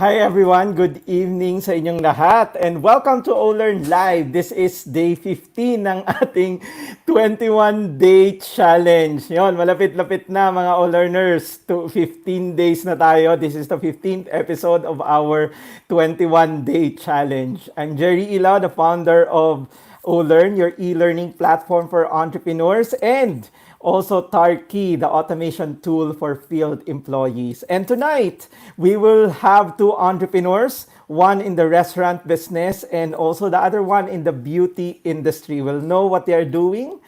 Hi everyone, good evening sa inyong lahat and welcome to Olern Live. This is day 15 ng ating 21-day challenge. Yon, malapit-lapit na mga Olerners. To 15 days na tayo. This is the 15th episode of our 21-day challenge. I'm Jerry ILAO, the founder of Olern, your e-learning platform for entrepreneurs, and also Tarkie, the automation tool for field employees. And tonight, we will have two entrepreneurs, one in the restaurant business and also the other one in the beauty industry. We'll know what they are doing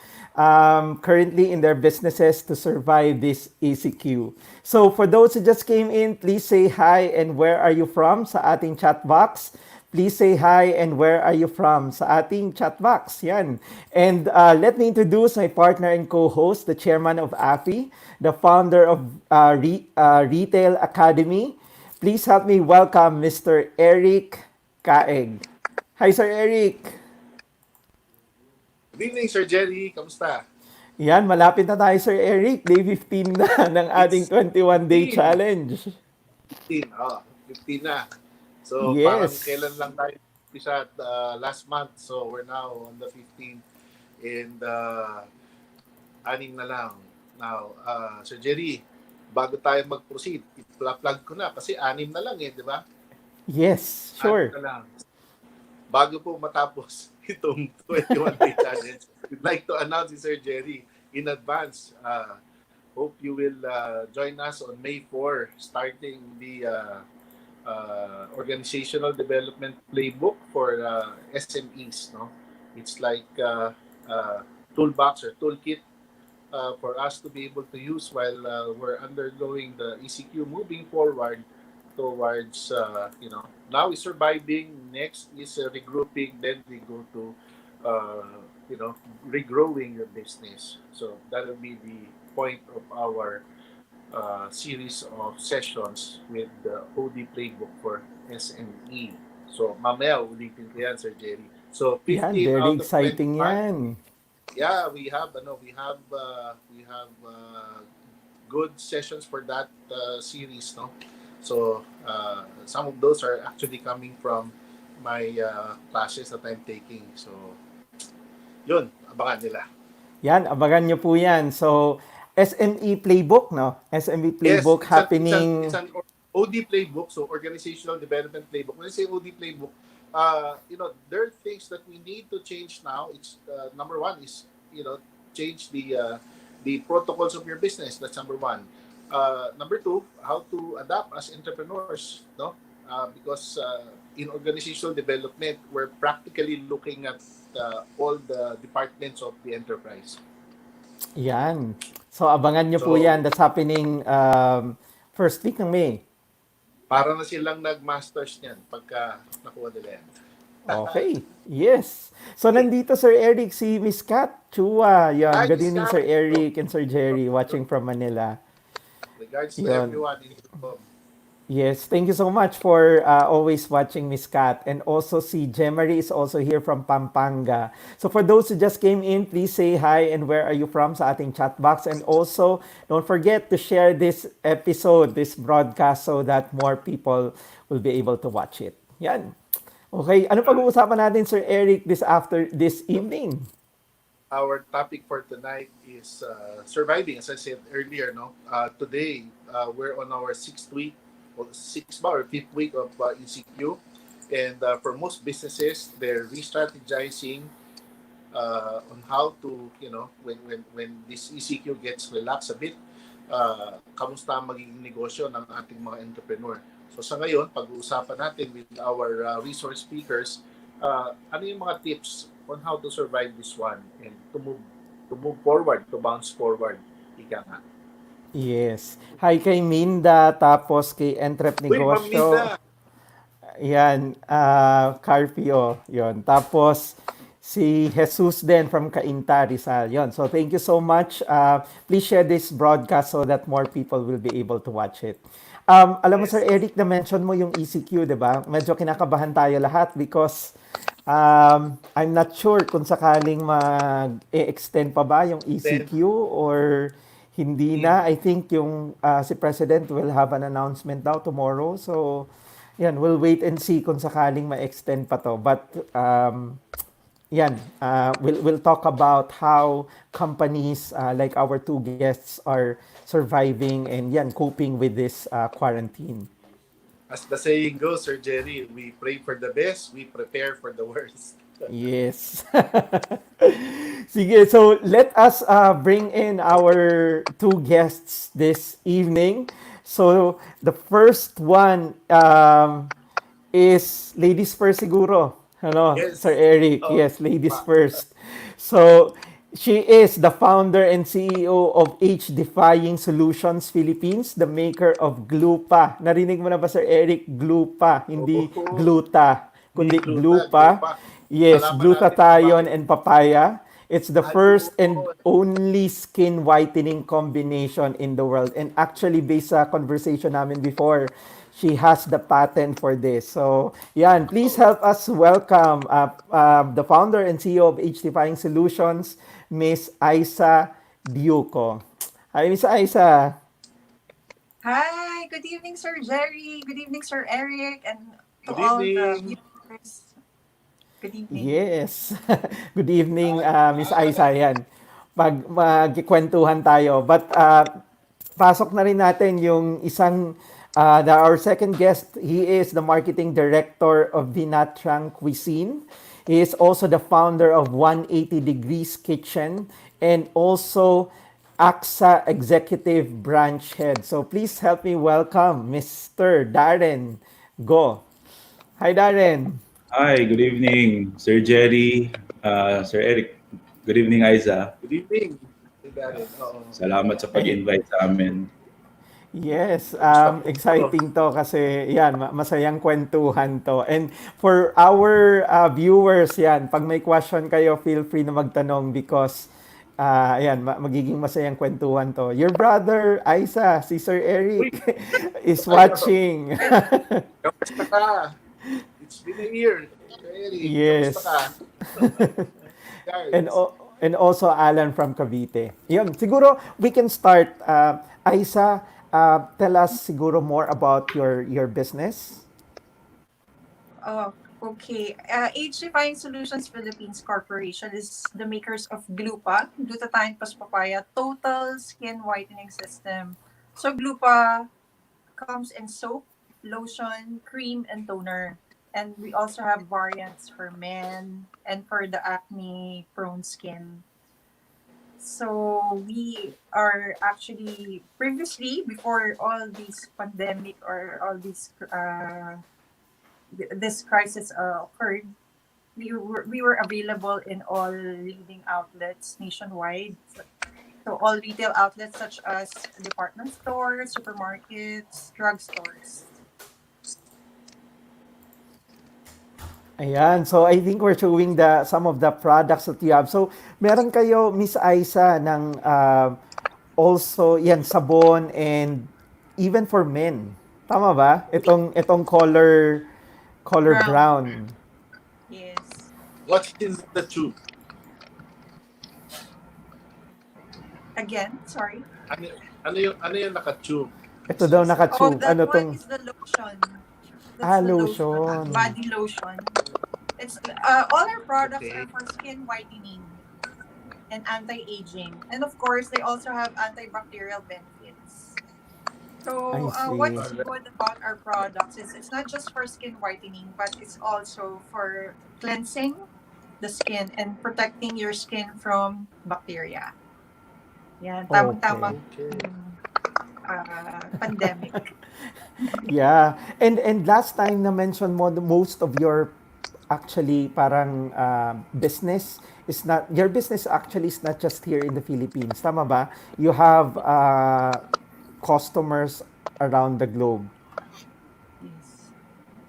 currently in their businesses to survive this ECQ. So for those who just came in, please say hi and where are you from sa ating chat box. Please say hi and where are you from sa ating chat box. Yan. And let me introduce my partner and co-host, the chairman of AFI, the founder of Retail Academy. Please help me welcome Mr. Eric Caeg. Hi, Sir Eric. Good evening, Sir Jerry. Kamusta? Yan, malapit na tayo, Sir Eric. Day 15 na ng ating It's 21-day 15. challenge. 15. 15 na. So, parang Yes. kailan lang tayo umpisa at last month. So, we're now on the 15th. And anim na lang. Now, Sir Jerry, bago tayo mag-proceed, i-plug ko na kasi anim na lang di ba? Yes, Anim sure. na lang. Bago po matapos itong 21-day challenge, we'd like to announce si Sir Jerry in advance. Hope you will join us on May 4, starting the organizational development playbook for SMEs. No, it's like toolbox or toolkit for us to be able to use while we're undergoing the ECQ, moving forward towards now is surviving, next is regrouping, then we go to regrowing your business. So that will be the point of our series of sessions with the OD playbook for SME. So mamaya ulitin ko yan, Sir Jerry. So Yan, 15 very out of exciting 21. yan. Yeah, we have good sessions for that series, no. So some of those are actually coming from my classes that I'm taking. So yun, abangan nila. Yan, abangan nyo po yan. So, SME Playbook, no? SME Yes, Playbook it's happening. an OD playbook, so organizational development playbook. When I say OD playbook, there are things that we need to change now. It's number one is change the protocols of your business. That's number one. Number two, how to adapt as entrepreneurs, no? Because in organizational development, we're practically looking at all the departments of the enterprise. Yan. So, abangan nyo po So yan. That's happening first week ng May. para na silang nag-masters niyan pagka nakuha nila yan. Okay. Yes. So, nandito Sir Eric, si Miss Kat Chua. Yan. Hi, Good Miss evening, Kat. Sir Eric and Sir Jerry watching from Manila. Regards to Yon. everyone in Hong. Yes, thank you so much for always watching Miss Kat. And also si Jemary is also here from Pampanga. So for those who just came in, please say hi and where are you from sa ating chat box. And also, don't forget to share this episode, this broadcast so that more people will be able to watch it. Yan. Okay, ano pag-uusapan natin, Sir Eric, this evening? Our topic for tonight is surviving, as I said earlier. No, today we're on our sixth week, or fifth week of ECQ, and for most businesses, they're re-strategizing on how to, when this ECQ gets relaxed a bit, kamusta ang magiging negosyo ng ating mga entrepreneur. So sa ngayon, pag-uusapan natin with our resource speakers, ano yung mga tips on how to survive this one and to move forward, to bounce forward. Ika nga. Yes. Hi kay Minda, tapos kay Entrep Uy, Ma'am Negosyo. Minda! Yan, Carpio, yon. Tapos, si Jesus din from Cainta, Rizal. Yon. So, thank you so much. Please share this broadcast so that more people will be able to watch it. Alam mo, Sir Yes. Eric, na-mention mo yung ECQ, di ba? Medyo kinakabahan tayo lahat because I'm not sure kung sakaling mag-extend pa ba yung Then, ECQ or hindi na. I think yung si President will have an announcement daw tomorrow. So, yan, we'll wait and see kung sakaling ma-extend pa to. But yan, we'll talk about how companies like our two guests are surviving and yan, coping with this quarantine. As the saying goes, Sir Jerry, we pray for the best, we prepare for the worst. Yes. Sige, so let us bring in our two guests this evening. So the first one is ladies first siguro. Hello, Sir Yes. Eric. Oh, Yes, ladies first. So she is the founder and CEO of Defying Solutions Philippines, the maker of Glupa. Narinig mo na ba, Sir Eric? Glupa, hindi oh, gluta, di kundi gluta, Glupa. glupa. Yes, Malaman natin kung glutathione bakit. and papaya. It's the first and Ayun. only skin whitening combination in the world. And actually, based sa conversation namin before, she has the patent for this. So, yan, please Oh, help us welcome the founder and CEO of Defying Solutions, Miss Aiza Diuco. Hi, Miss Aiza. Hi, good evening, Sir Jerry. Good evening, Sir Eric, and to good all the evening. viewers. Good evening. Yes. Good evening, Hi. Miss Aiza. Yan. Magkikwentuhan tayo. But pasok na rin natin yung isang, our second guest. He is the marketing director of Vinatrang Cuisine. He is also the founder of 180 Degrees Kitchen and also AXA Executive Branch Head. So please help me welcome Mr. Darren. Go. Hi, Darren. Hi, good evening, Sir Jerry, Sir Eric. Good evening, Aiza. Good evening. Hey, Darren. Oo. Salamat sa pag-invite sa amin. Yes, Kamusta po? exciting to kasi yan, masayang kwentuhan to. And for our viewers yan, pag may question kayo, feel free na magtanong because yan, magiging masayang kwentuhan to. Your brother, Aiza, si Sir Uy, Eric, is ayun. watching. Kamusta ka? It's been a year. Eric, kamusta ka? Yes. And, Guys. and also Alan from Cavite. Yun, siguro we can start. Aiza, tell us siguro more about your business. Okay. Defying Solutions Philippines Corporation is the makers of Glupa, glutathione plus papaya, total skin whitening system. So Glupa comes in soap, lotion, cream, and toner. And we also have variants for men and for the acne-prone skin. So we are actually previously before all this pandemic or all this crisis occurred, we were available in all leading outlets nationwide. So all retail outlets such as department stores, supermarkets, drugstores. Ayan, so I think we're showing some of the products that you have. So meron kayo, Miss Aiza, ng also yan sabon and even for men. Tama ba? Itong color Brown. brown. Yes. What's in the tube? Again, sorry. Ano yung naka-tube? Ito daw Oh, naka-tube. that Ano one tong is the lotion. That's the lotion, lotion. body lotion. It's all our products Okay. are for skin whitening and anti-aging, and of course, they also have antibacterial benefits. I So, see. what's good about our products is it's not just for skin whitening, but it's also for cleansing the skin and protecting your skin from bacteria. Yeah, Okay. tamang-tamang Okay. pandemic. Yeah. And last time na mention mo most of your actually parang business is not your business actually is not just here in the Philippines. Tama ba? You have customers around the globe. Yes.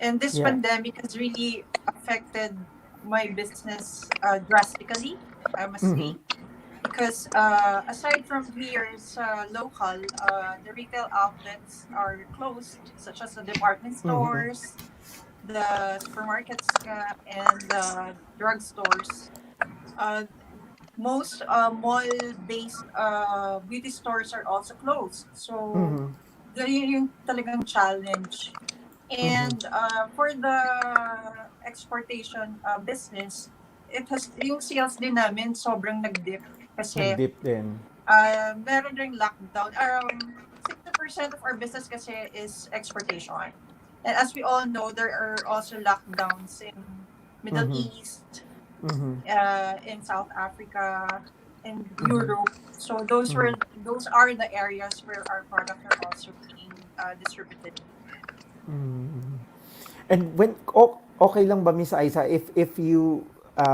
And this Yeah. pandemic has really affected my business drastically, I must say. Because aside from here sa local, the retail outlets are closed, such as the department stores, the supermarkets, and the drugstores. Uh, most mall-based beauty stores are also closed. So, yun yung talagang challenge. And for the exportation business, yung sales din namin sobrang nag-dip kasi Nag-dip din. meron ring lockdown. Around 60% of our business kasi is exportation. And as we all know, there are also lockdowns in Middle East, in South Africa, in Europe. So those are the areas where our products are also being distributed. And when okay lang ba, Miss Aiza, if you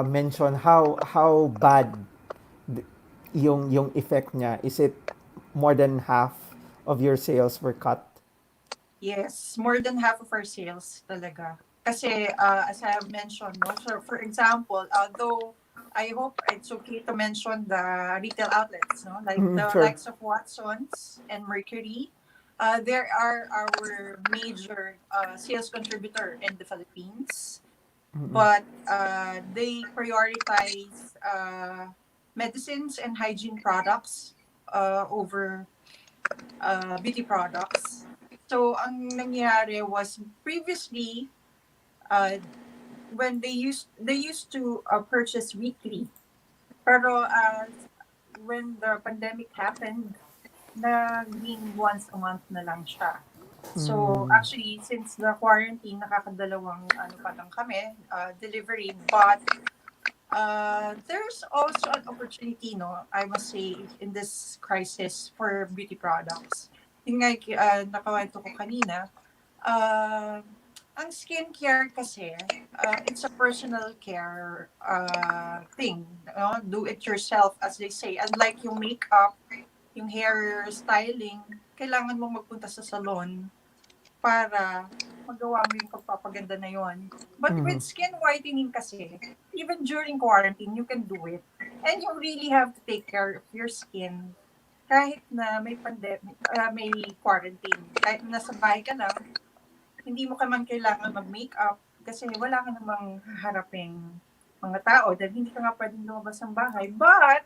mention how bad th- yung effect niya, is it more than half of your sales were cut? Yes, more than half of our sales talaga. Kasi as I have mentioned, no, so for example, although I hope it's okay to mention the retail outlets, no, like the Sure. likes of Watsons and Mercury, there are our major sales contributor in the Philippines, but they prioritize medicines and hygiene products over beauty products. So, ang nangyari was previously, when they used to purchase weekly. Pero when the pandemic happened, naging once a month na lang siya. So, actually, since the quarantine, nakakadalawang ano pa lang kami, delivery. But there's also an opportunity, no, I must say, in this crisis for beauty products. Yung nga, nakawento ko kanina, ang skincare kasi, it's a personal care thing. Do it yourself, as they say. Unlike yung makeup, yung hair styling, kailangan mong magpunta sa salon para magawa mo yung pagpapaganda na yon. But with skin whitening kasi, even during quarantine, you can do it. And you really have to take care of your skin kahit na may pandemic, may quarantine. Kahit nasa bahay ka lang, hindi mo ka man kailangan mag-makeup kasi wala ka namang haraping mga tao dahil hindi ka nga pwedeng lumabas ng bahay. But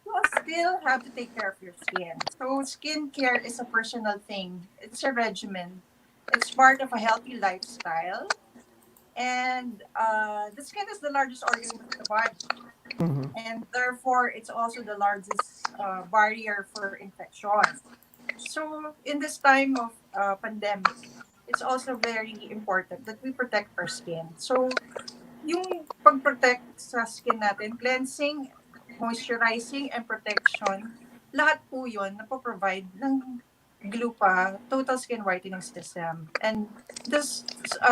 you still have to take care of your skin. So skincare is a personal thing. It's a regimen. It's part of a healthy lifestyle. And the skin is the largest organ of the body. And therefore, it's also the largest barrier for infection. So in this time of pandemic, it's also very important that we protect our skin. So yung pag-protect sa skin natin, cleansing, moisturizing, and protection, lahat po yun na po-provide ng Glupa Total Skin Whitening System and this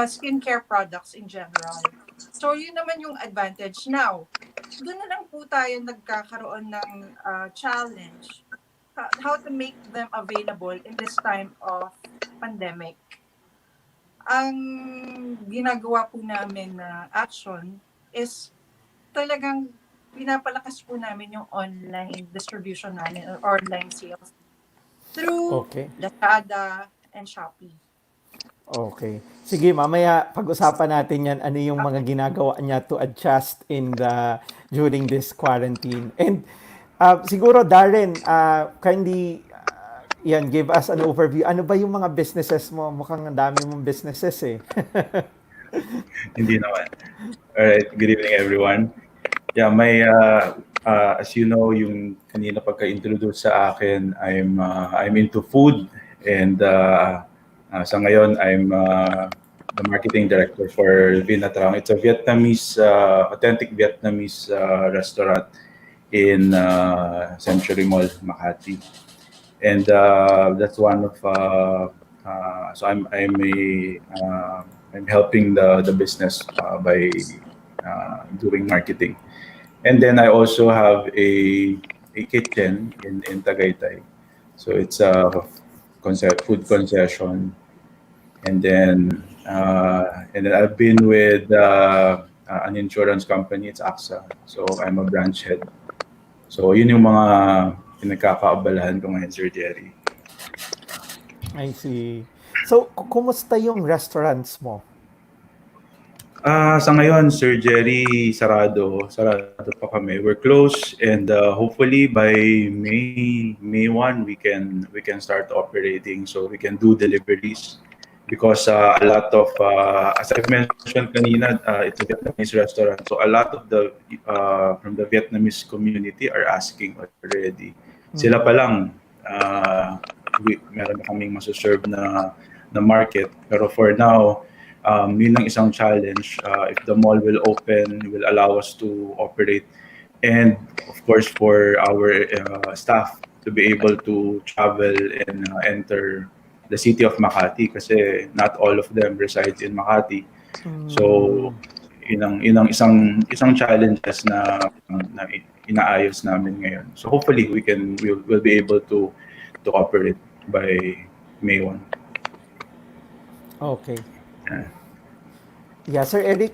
skincare products in general. So yun naman yung advantage. Now, doon na lang po tayo nagkakaroon ng challenge how to make them available in this time of pandemic. Ang ginagawa po namin na action is talagang pinapalakas po namin yung online distribution namin or online sales through Lazada and Shopee. Okay. Sige, mamaya pag-usapan natin yan, ano yung mga ginagawa niya to adjust during this quarantine. And siguro, Darren, kindly give us an overview. Ano ba yung mga businesses mo? Mukhang ang dami mong businesses eh. Hindi naman. Alright, good evening everyone. Yeah, as you know, yung kanina pagka-introduce sa akin, I'm into food and sa ngayon I'm the marketing director for Vinatrang. It's a authentic Vietnamese restaurant in Century Mall, Makati. And that's one of so I'm helping the business by doing marketing. And then I also have a kitchen in Tagaytay. So it's a food concession. And then I've been with an insurance company, it's AXA. So I'm a branch head. So yun yung mga pinagkakaabalahan ko ngayon, Sir Jerry. I see. So, kumusta yung restaurants mo? Sa ngayon, Sir Jerry, sarado pa kami. We're close and hopefully by May 1 we can start operating so we can do deliveries because a lot of, as I've mentioned kanina, it's a Vietnamese restaurant. So a lot of the from the Vietnamese community are asking already. Sila pa lang, meron na kaming masaserve na market. Pero for now, yun ang isang challenge. If the mall will open, will allow us to operate. And of course, for our staff to be able to travel and enter the city of Makati kasi not all of them resides in Makati. So, yun ang isang challenges na inaayos namin ngayon. So hopefully we'll be able to operate by May 1. Okay. Yeah, Sir Eric.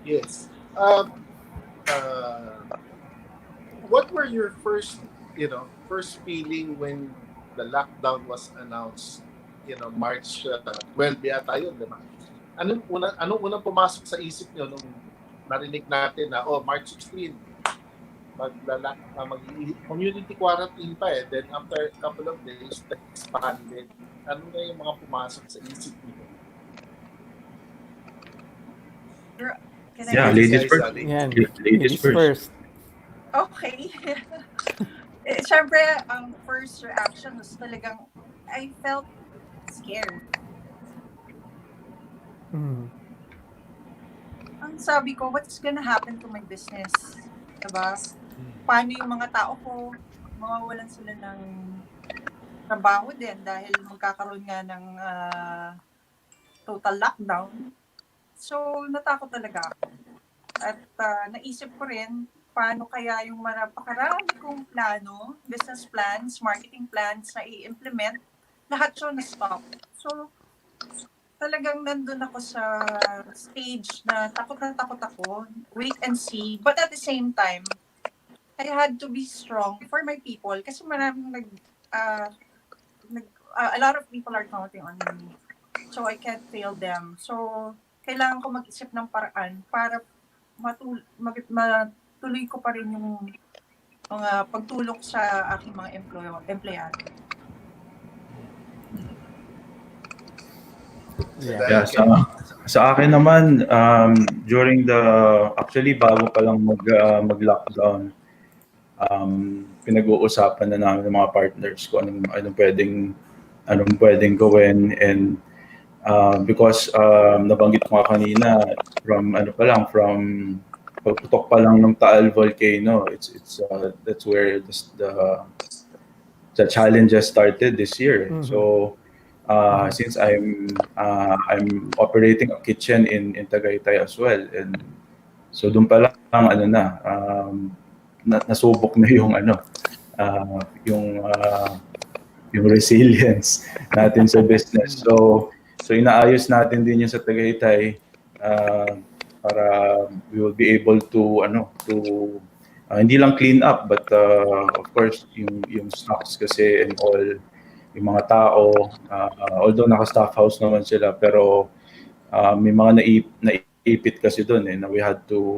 Yes. What were your first feeling when the lockdown was announced? March 12 yata yun, di ba? Anong unang pumasok sa isip niyo nung narinig natin na March 16 community quarantine pa eh. Then after a couple of days, expanded. Ano na yung mga pumasok sa isip niyo? Yeah, ladies first. Yan. Ladies first. Okay. Siyempre, ang first reaction was talagang, I felt scared. Ang sabi ko, what's gonna happen to my business? Diba? Paano yung mga tao ko? Mawawalan sila ng trabaho din dahil magkakaroon nga ng total lockdown. So, natakot talaga ako. At naisip ko rin, paano kaya yung napakarami kong plano, business plans, marketing plans na i-implement, lahat yun na-stop. So, talagang nandun ako sa stage na takot ako, wait and see. But at the same time, I had to be strong for my people kasi maraming a lot of people are counting on me. So, I can't fail them. So, kailangan ko mag-isip ng paraan para matuloy ko pa rin yung mga pagtulong sa aking mga empleyado. Yeah, sa akin naman, during actually bago pa lang mag-lockdown, pinag-uusapan na namin ng mga partners ko anong pwedeng gawin, and because nabanggit ko nga kanina, from pagputok pa lang ng Taal volcano, that's where the challenges started this year. So since I'm operating a kitchen in Tagaytay as well, and so doon pa lang nasubok na yung resilience natin sa business. So inaayos natin din yun sa Tagaytay para we will be able to hindi lang clean up, but of course yung stocks kasi and all, yung mga tao, although naka-staff house naman sila, pero may mga naipit kasi doon na we had to,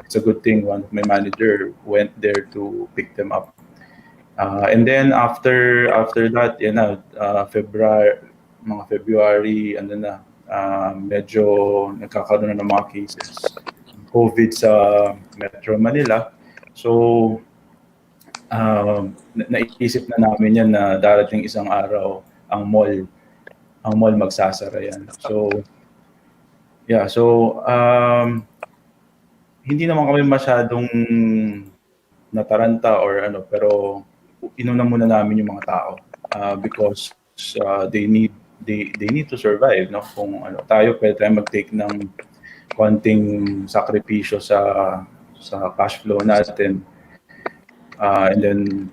it's a good thing one of my manager went there to pick them up. And then after that, February, medyo nagkakaroon na ng mga cases COVID sa Metro Manila. So naisip na namin yan na darating isang araw ang mall magsasara yan. So hindi naman kami masyadong nataranta or pero inuna muna namin yung mga tao because they need to survive, no? Kung tayo pwede tayong mag-take ng konting sakripisyo sa cash flow natin, and then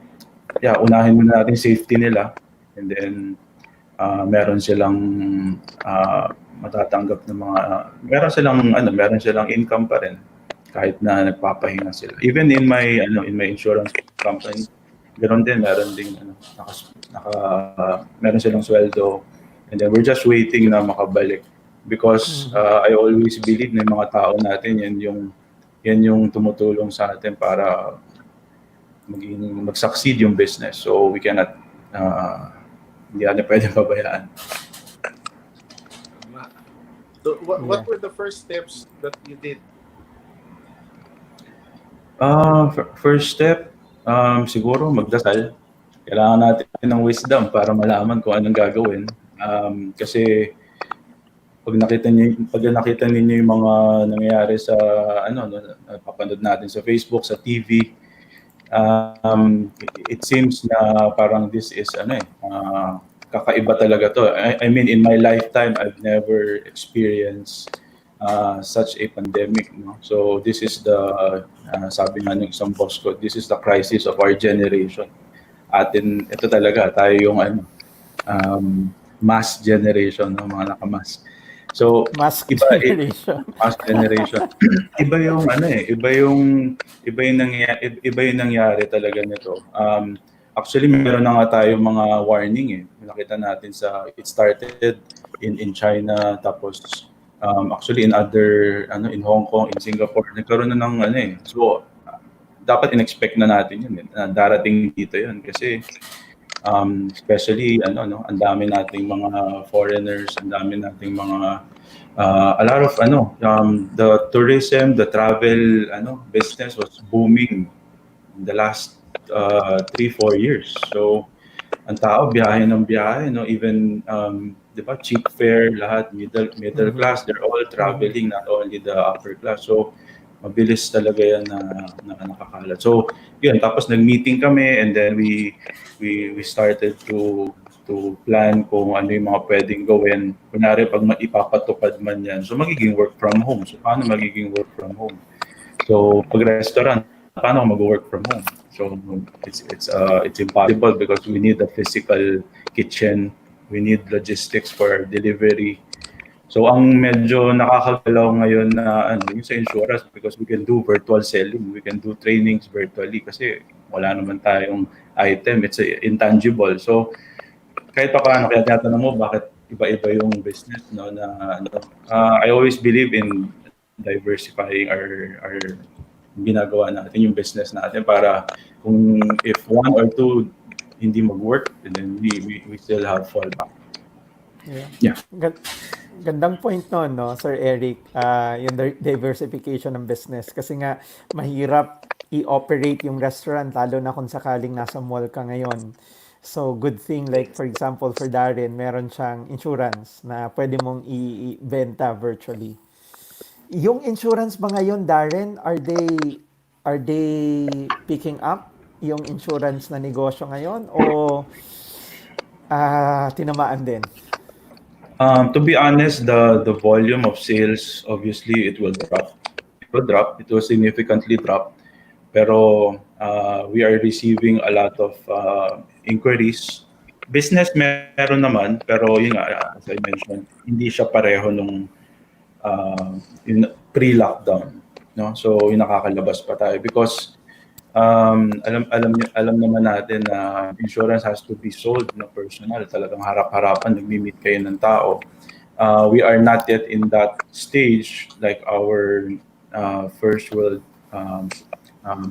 unahin muna natin safety nila, and then meron silang matatanggap ng meron silang income pa rin kahit na nagpapahinga sila. Even in my insurance company, meron din meron silang sweldo, and then we're just waiting na makabalik because I always believe na yung mga tao natin yan yung tumutulong sa atin para mag-succeed yung business. So we cannot hindi natin pwedeng pabayaan. So, what Yeah. were the first steps that you did? First step, siguro magdasal. Kailangan natin ng wisdom para malaman kung anong gagawin. Kasi pag nakita ninyo yung mga nangyayari sa napapanood natin sa Facebook, sa TV, it seems na parang this is kakaiba talaga to. I mean, in my lifetime, I've never experienced such a pandemic. No? So this is sabi nga ng isang boss ko, this is the crisis of our generation. Ito talaga, tayo yung mass generation, no? Mga naka-mask. So, Mask iba, generation. mass generation. Iba yung nangyari talaga nito. Actually, meron na nga tayo mga warning eh. Nakita natin it started in China, tapos actually in in Hong Kong, in Singapore, nagkaroon na ng So, dapat in-expect na natin yun, na darating dito yun. Kasi especially ang dami nating mga foreigners, ang dami nating mga a lot of the tourism, the travel business was booming in the last 3-4 years. So ang tao biyahe ng biyahe, no? Even 'di ba, cheap fare, lahat middle class, they're all traveling, not only the upper class. So mabilis talaga yan na nakakalat. So yun, tapos nag-meeting kami, and then we started to plan kung ano yung mga pwedeng gawin. Kunwari, pag ipapatupad man yan, so magiging work from home. So paano magiging work from home? So pag restaurant, paano mag-work from home? So it's impossible because we need a physical kitchen, we need logistics for delivery. So ang medyo nakakagalaw ngayon na yung sa insurance, because we can do virtual selling, we can do trainings virtually kasi wala naman tayong item, it's intangible. So kahit pa paano, kaya tinatanong mo bakit iba-iba yung business, no, I always believe in diversifying our ginagawa natin, yung business natin, para kung if one or two hindi mag-work, then we still have fallback. Yeah. Gandang point no, Sir Eric, yung diversification ng business. Kasi nga, mahirap i-operate yung restaurant, lalo na kung sakaling nasa mall ka ngayon. So, good thing, like for example, for Darren, meron siyang insurance na pwede mong i-benta virtually. Yung insurance ba ngayon, Darren, are they picking up yung insurance na negosyo ngayon, o tinamaan din? To be honest, the volume of sales, obviously, it will drop. It will significantly drop. Pero we are receiving a lot of inquiries. Business meron naman, pero yun nga, as I mentioned, hindi siya pareho nung yung pre-lockdown. No? So yung nakakalabas pa tayo, because alam naman natin na insurance has to be sold na personal, talagang harap-harapan, nagmi-meet kayo ng tao. We are not yet in that stage like our first world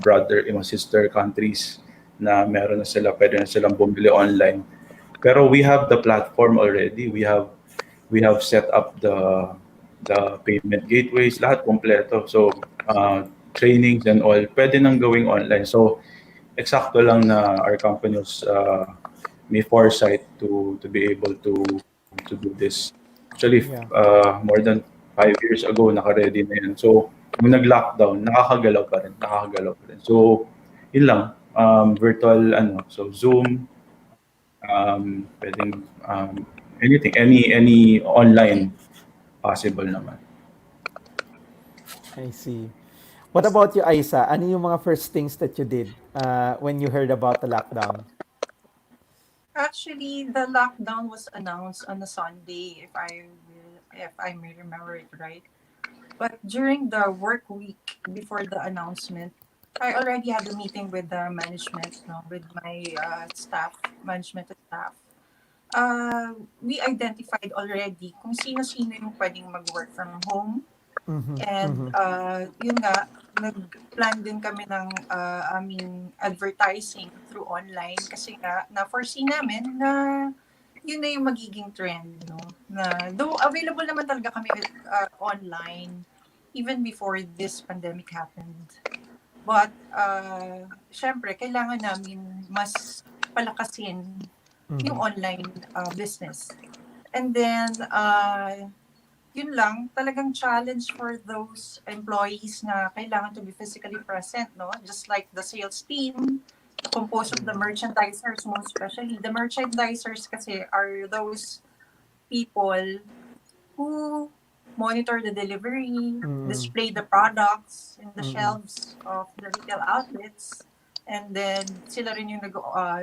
brother, sister countries, na meron na sila, pwede na silang bumili online. Pero we have the platform already. We have set up the payment gateways, lahat kompleto. So trainings and all, pwede nang gawing online. So eksakto lang na our company was may foresight to be able to do this. Actually, more than 5 years ago, naka-ready na yan. So nung nag-lockdown, nakakagalaw pa rin. So yun lang, virtual so Zoom, pwedeng anything, any online possible naman. I see. What about you, Aiza? Ano yung mga first things that you did when you heard about the lockdown? Actually, the lockdown was announced on a Sunday, if I may remember it right. But during the work week before the announcement, I already had a meeting with the management, no, with my management staff. We identified already kung sino-sino yung pwedeng mag-work from home. And yun nga, nag-plan din kami ng aming advertising through online, kasi nga na-foresee namin na yun na yung magiging trend, no? Na, though available naman talaga kami online even before this pandemic happened. But, syempre, kailangan namin mas palakasin yung online business. And then, yun lang, talagang challenge for those employees na kailangan to be physically present, no? Just like the sales team, composed of the merchandisers, most especially. The merchandisers kasi are those people who monitor the delivery, display the products in the shelves of the retail outlets, and then sila rin yung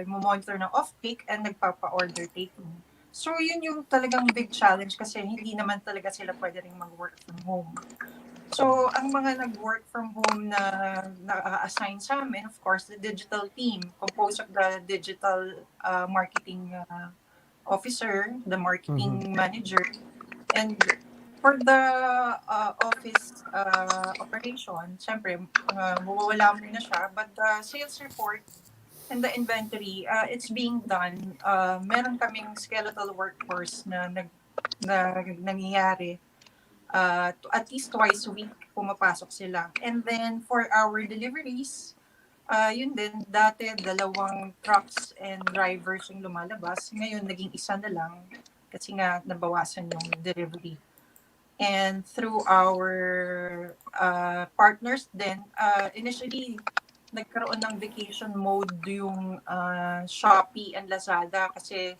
monitor ng off-peak and nagpapa-order taking. So yun yung talagang big challenge kasi hindi naman talaga sila pwede rin mag-work from home. So ang mga nag-work from home na na-assign sa amin, of course, the digital team composed of the digital marketing officer, the marketing manager, and for the office operation, syempre, mawawala mo na siya. But the sales report and the inventory, it's being done. Meron kaming skeletal workforce na nangyayari. At least twice a week, pumapasok sila. And then for our deliveries, yun din, dati 2 trucks and drivers yung lumalabas. Ngayon, naging 1 na lang kasi nga nabawasan yung delivery. And through our partners din, initially, nagkaroon ng vacation mode yung Shopee and Lazada kasi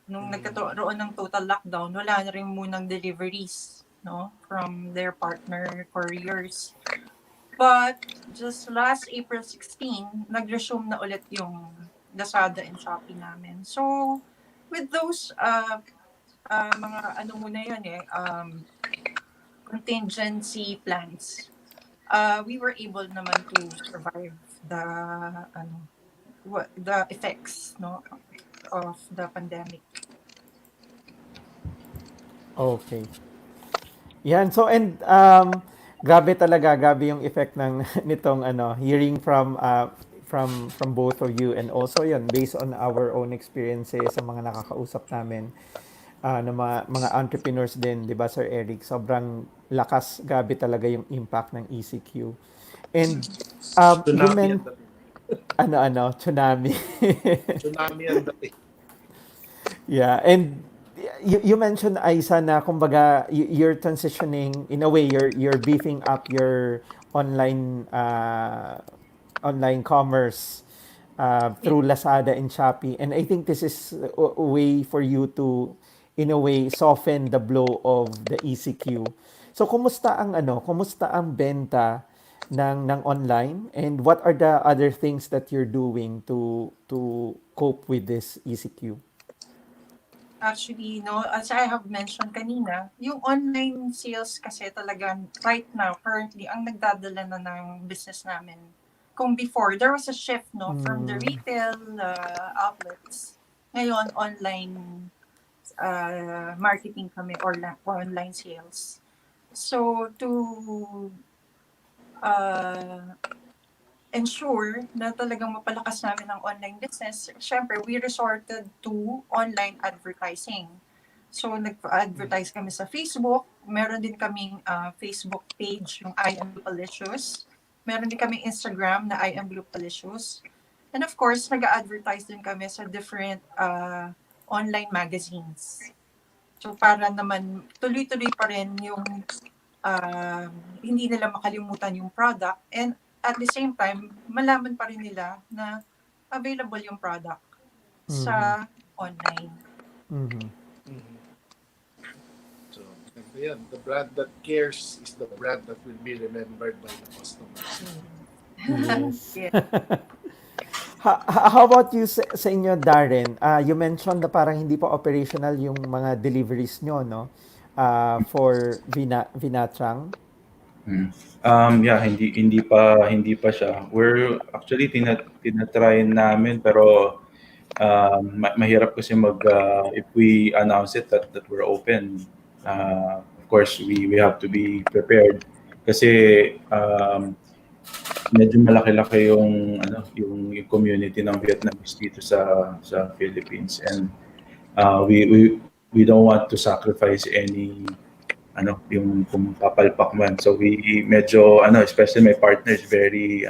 nung nagkaroon ng total lockdown, wala na rin munang deliveries, no, from their partner couriers. But just last April 16, nag-resume na ulit yung Lazada and Shopee namin. So, with those mga ano muna yun contingency plans, we were able naman to survive the effects, no, of the pandemic. Okay. Yan. So, and grabe talaga, grabe yung effect ng nitong hearing from both of you, and also yan based on our own experiences sa mga nakakausap namin ng mga entrepreneurs din, 'di ba Sir Eric? Sobrang lakas, grabe talaga yung impact ng ECQ. And you Tsunami meant tsunami. Tsunami ang dati. Yeah, and you mentioned, Aiza, na kumbaga you're transitioning in a way, you're beefing up your online online commerce through Lazada and Shopee, and I think this is a way for you to, in a way, soften the blow of the ECQ. So kumusta ang benta ng online, and what are the other things that you're doing to cope with this ECQ? Actually, no, as I have mentioned kanina, yung online sales kasi talagang right now, currently, ang nagdadala na ng business namin. Kung before, there was a shift, no, from the retail outlets. Ngayon, online marketing kami or online sales. So, to ensure na talagang mapalakas namin ang online business, syempre, we resorted to online advertising. So, nag-advertise kami sa Facebook. Meron din kaming Facebook page, yung I Am Blupalicious. Meron din kaming Instagram na I Am Blupalicious. And of course, nag-advertise din kami sa different online magazines. So, para naman tuloy-tuloy pa rin yung hindi nila makalimutan yung product, and at the same time, malaman pa rin nila na available yung product sa online. So, yan, the brand that cares is the brand that will be remembered by the customers. Yes. Yeah. How about you sa inyo, Darren? You mentioned na parang hindi pa operational yung mga deliveries nyo, no? For Vinatrang. Yeah, hindi pa siya. We're actually tinatry namin, pero mahirap kasi if we announce it that we're open. Of course, we have to be prepared kasi medyo malaki-laki yung community ng Vietnamese dito sa Philippines, and We don't want to sacrifice any yung kung papalpak man. So we medyo especially my partner is very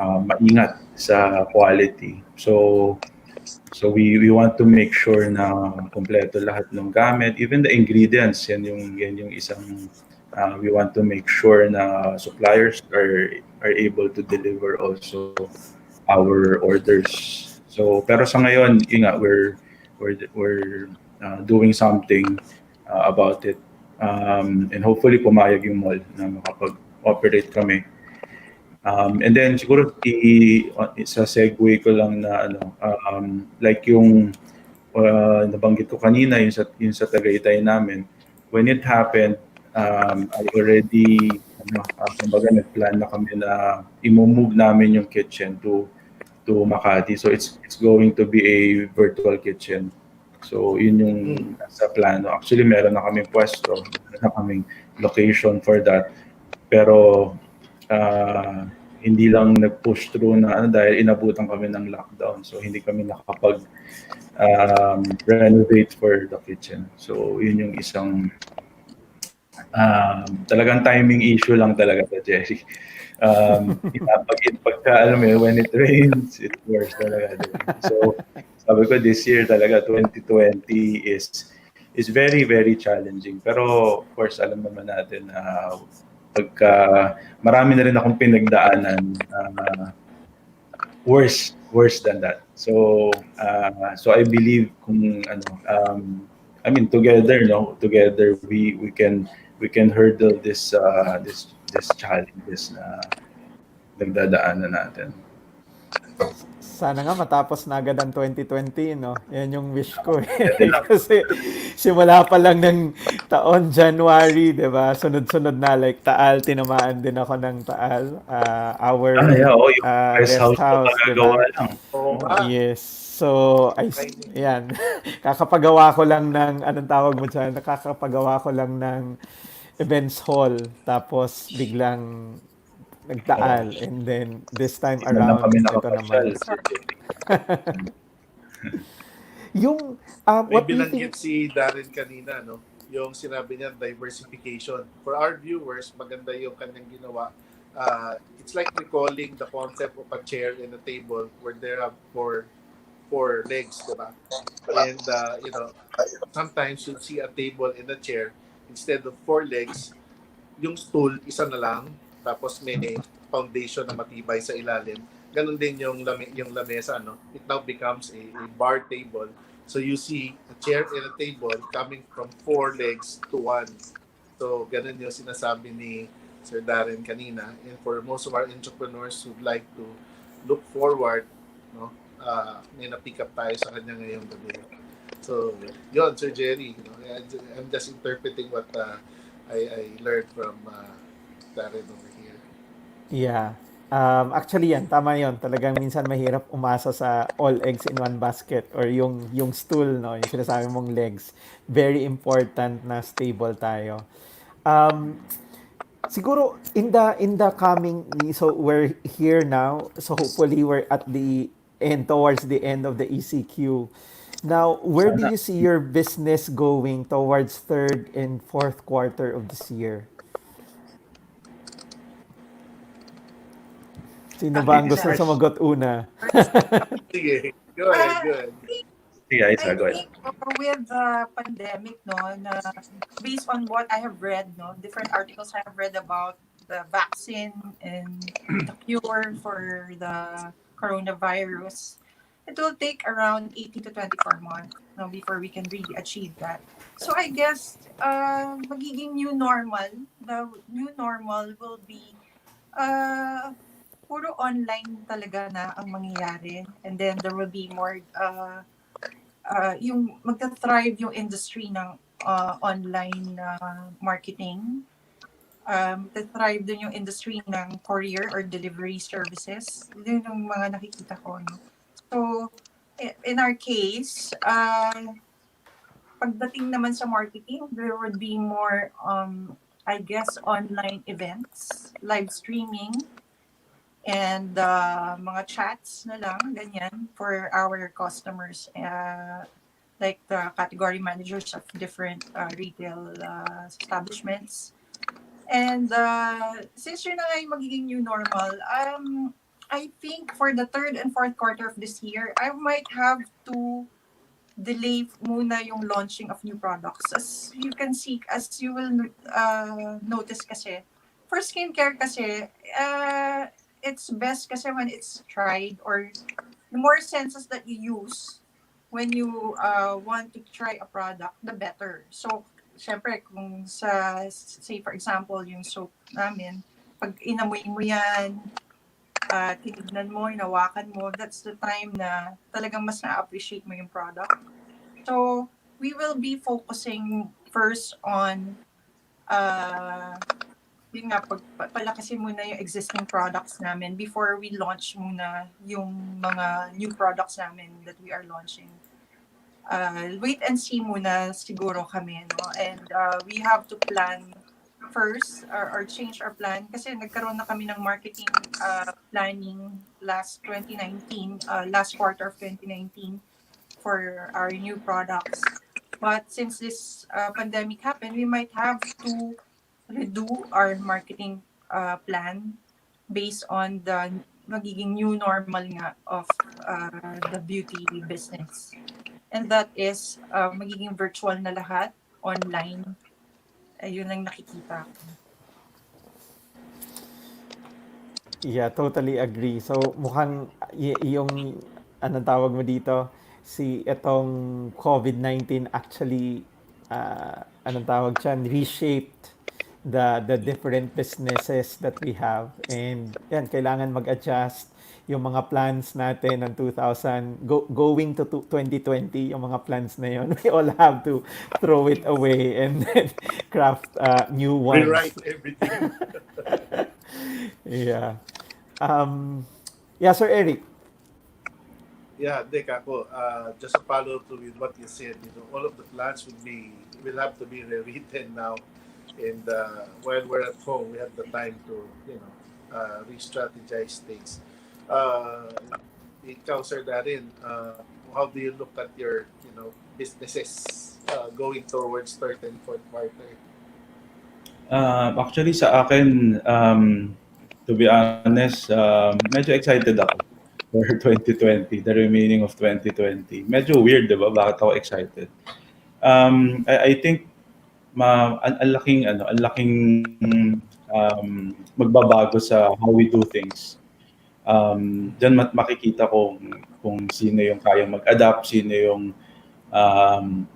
maingat sa quality. So we want to make sure na kompleto lahat ng gamit, even the ingredients, yan yung isang we want to make sure na suppliers are able to deliver also our orders. So pero sa ngayon, yun nga, we're doing something about it. And hopefully pumayag yung mall na makapag-operate kami. And then siguro sa segue ko lang na like yung nabanggit ko kanina yung sa Tagaytay namin, when it happened, I already kumbaga nagplan na kami na i-move namin yung kitchen to Makati. So it's going to be a virtual kitchen. So yun yung nasa plano. Actually meron na kaming pwesto, meron na kaming location for that. Pero hindi lang nag-push through na dahil inabutan kami ng lockdown. So hindi kami nakapag renovate for the kitchen. So yun yung isang talagang timing issue lang talaga sa Jerry. Pagka alam mo when it rains, it pours talaga. So sabi ko this year talaga 2020 is very very challenging. Pero of course alam naman natin na pagka marami na rin akong pinagdaanan worse than that. So I believe kung I mean together we can hurdle this challenges na nagdadaanan natin. Sana nga matapos na agad ang 2020, no? Yan yung wish ko. Kasi simula pa lang ng taon, January, di ba? Sunod-sunod na, like Taal, tinamaan din ako ng Taal. Our Guest house di ba? lang. Yes. So, yan. Kakapagawa ko lang ng, anong tawag mo dyan? Kakapagawa ko lang ng events hall. Tapos, biglang nagtaal. And then, this time around, ito naman. Yung, May what do you binanggit think? si Darren kanina, no? Yung sinabi niya, diversification. For our viewers, maganda yung kanyang ginawa. It's like recalling the concept of a chair and a table where there are four legs, diba? And, sometimes you'll see a table and a chair. Instead of 4 legs, yung stool, isa na lang. Tapos may foundation na matibay sa ilalim. Ganun din yung lamesa, no? It now becomes a bar table. So you see a chair and a table coming from 4 legs to 1. So ganun yung sinasabi ni Sir Darren kanina. And for most of our entrepreneurs who'd like to look forward, no? May na-pick up tayo sa kanya ngayong gabi. So, yun, Sir Jerry. I'm just interpreting what I learned from Darren over here. Yeah. Actually yan, tama yon. Talagang minsan mahirap umasa sa all eggs in one basket or yung stool, no? Yung sinasabi mong legs. Very important na stable tayo. Siguro in the coming, so we're here now, so hopefully we're at the end, towards the end of the ECQ. Now, where do you see your business going towards third and fourth quarter of this year? Sino ba ang gusto sumagot una? Sige, go ahead. Sige, Aiza, go ahead. I think with the pandemic, no, based on what I have read, no, different articles I have read about the vaccine and the cure for the coronavirus, it will take around 18 to 24 months, no, before we can really achieve that. So I guess magiging new normal, the new normal will be puro online talaga na ang mangyayari, and then there will be more yung magta-thrive yung industry ng online marketing. Magta-thrive din yung industry ng courier or delivery services. Yun yung mga nakikita ko, no? So in our case, pagdating naman sa marketing, there would be more I guess online events, live streaming, and mga chats na lang, ganyan, for our customers, like the category managers of different retail establishments. And since yun na nga yung magiging new normal, I think for the third and fourth quarter of this year, I might have to delay muna yung launching of new products. As you can see, as you will notice kasi, for skincare kasi, it's best kasi when it's tried, or the more senses that you use when you want to try a product, the better. So, syempre, kung say for example, yung soap namin, pag inamoy mo yan, tinignan mo, hinawakan mo, that's the time na talagang mas na-appreciate mo yung product. So, we will be focusing first on yun nga, palakasin muna yung existing products namin before we launch muna yung mga new products namin that we are launching. Wait and see muna siguro kami, no? And we have to plan first or change our plan kasi nagkaroon na kami ng marketing planning last 2019, last quarter of 2019 for our new products. But since this pandemic happened, we might have to redo our marketing plan based on the magiging new normal nga of the beauty business. And that is magiging virtual na lahat, online. Yun ang nakikita ko. Yeah, totally agree. So mukhang yung anong tawag mo dito, si itong COVID-19 actually anong tawag dyan, reshaped the different businesses that we have, and yan, kailangan mag-adjust yung mga plans natin ng going to 2020, yung mga plans na yun, we all have to throw it away and then craft new ones. Rewrite everything. Yeah. Yeah, Sir Eric. Yeah, Dick, ako, just a follow to with what you said. All of the plans will have to be rewritten now. And while we're at home, we have the time to, re-strategize things. Ikaw, Sir Darren, how do you look at your, businesses going towards third and fourth quarter? Actually, sa akin, to be honest, medyo excited ako for 2020, the remaining of 2020. Medyo weird, di ba? Bakit ako excited? I think ang laking magbabago sa how we do things. Diyan makikita kung sino yung kayang mag-adapt, sino yung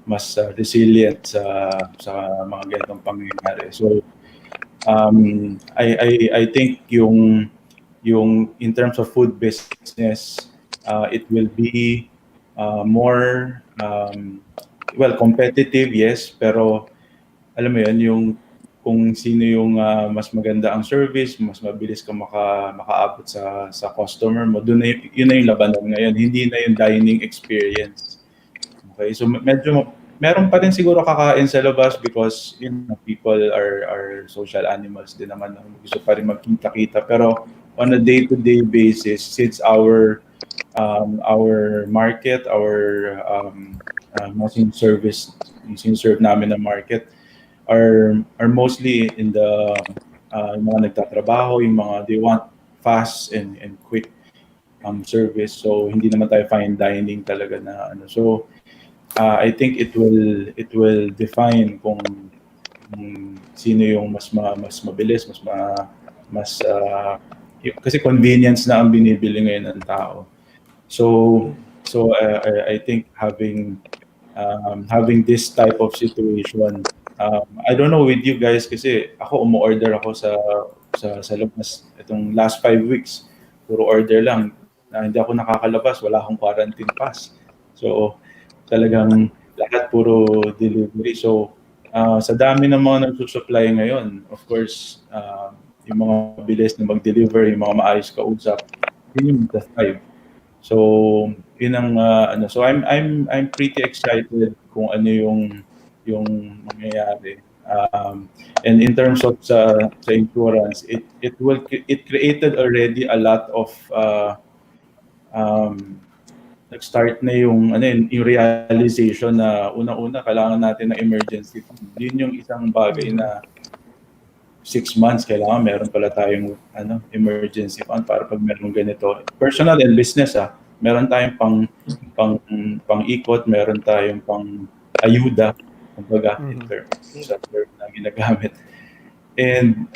mas resilient sa mga ganitong pangyayari. So I think yung in terms of food business, it will be more competitive, yes, pero alam mo yun, yung kung sino yung mas maganda ang service, mas mabilis ka makaabot sa customer mo, yun na yung labanan ngayon, hindi na yung dining experience. Okay, so medyo meron pa rin siguro kakain sa labas because people are social animals din naman, gusto pa rin magkita-kita, pero on a day-to-day basis, since our market, our service namin na market are mostly in the mga nagtatrabaho, yung mga they want fast and quick service. So hindi naman tayo fine dining talaga na ano. So I think it will define kung sino yung mas mabilis, kasi convenience na ang binibili ngayon ng tao. So I think having this type of situation, I don't know with you guys kasi ako umu-order ako sa labas itong last 5 weeks. Puro order lang. Hindi ako nakakalabas, wala akong quarantine pass. So talagang lahat puro delivery. So sa dami ng mga nagsusupply ngayon, of course, yung mga bilis na mag-deliver, yung mga maayos kausap, yun yung thrive. So yun ang so I'm pretty excited kung ano yung mangyayari And in terms of sa insurance, it created already a lot of um, nag-start na yung yung realization na una-una kailangan natin ng emergency fund. Yun yung isang bagay na 6 months kailangan meron pala tayong emergency fund para pag meron ganito. Personal and business meron tayong pang ikot, meron tayong pang ayuda, kumbaga in terms sa term na ginagamit. And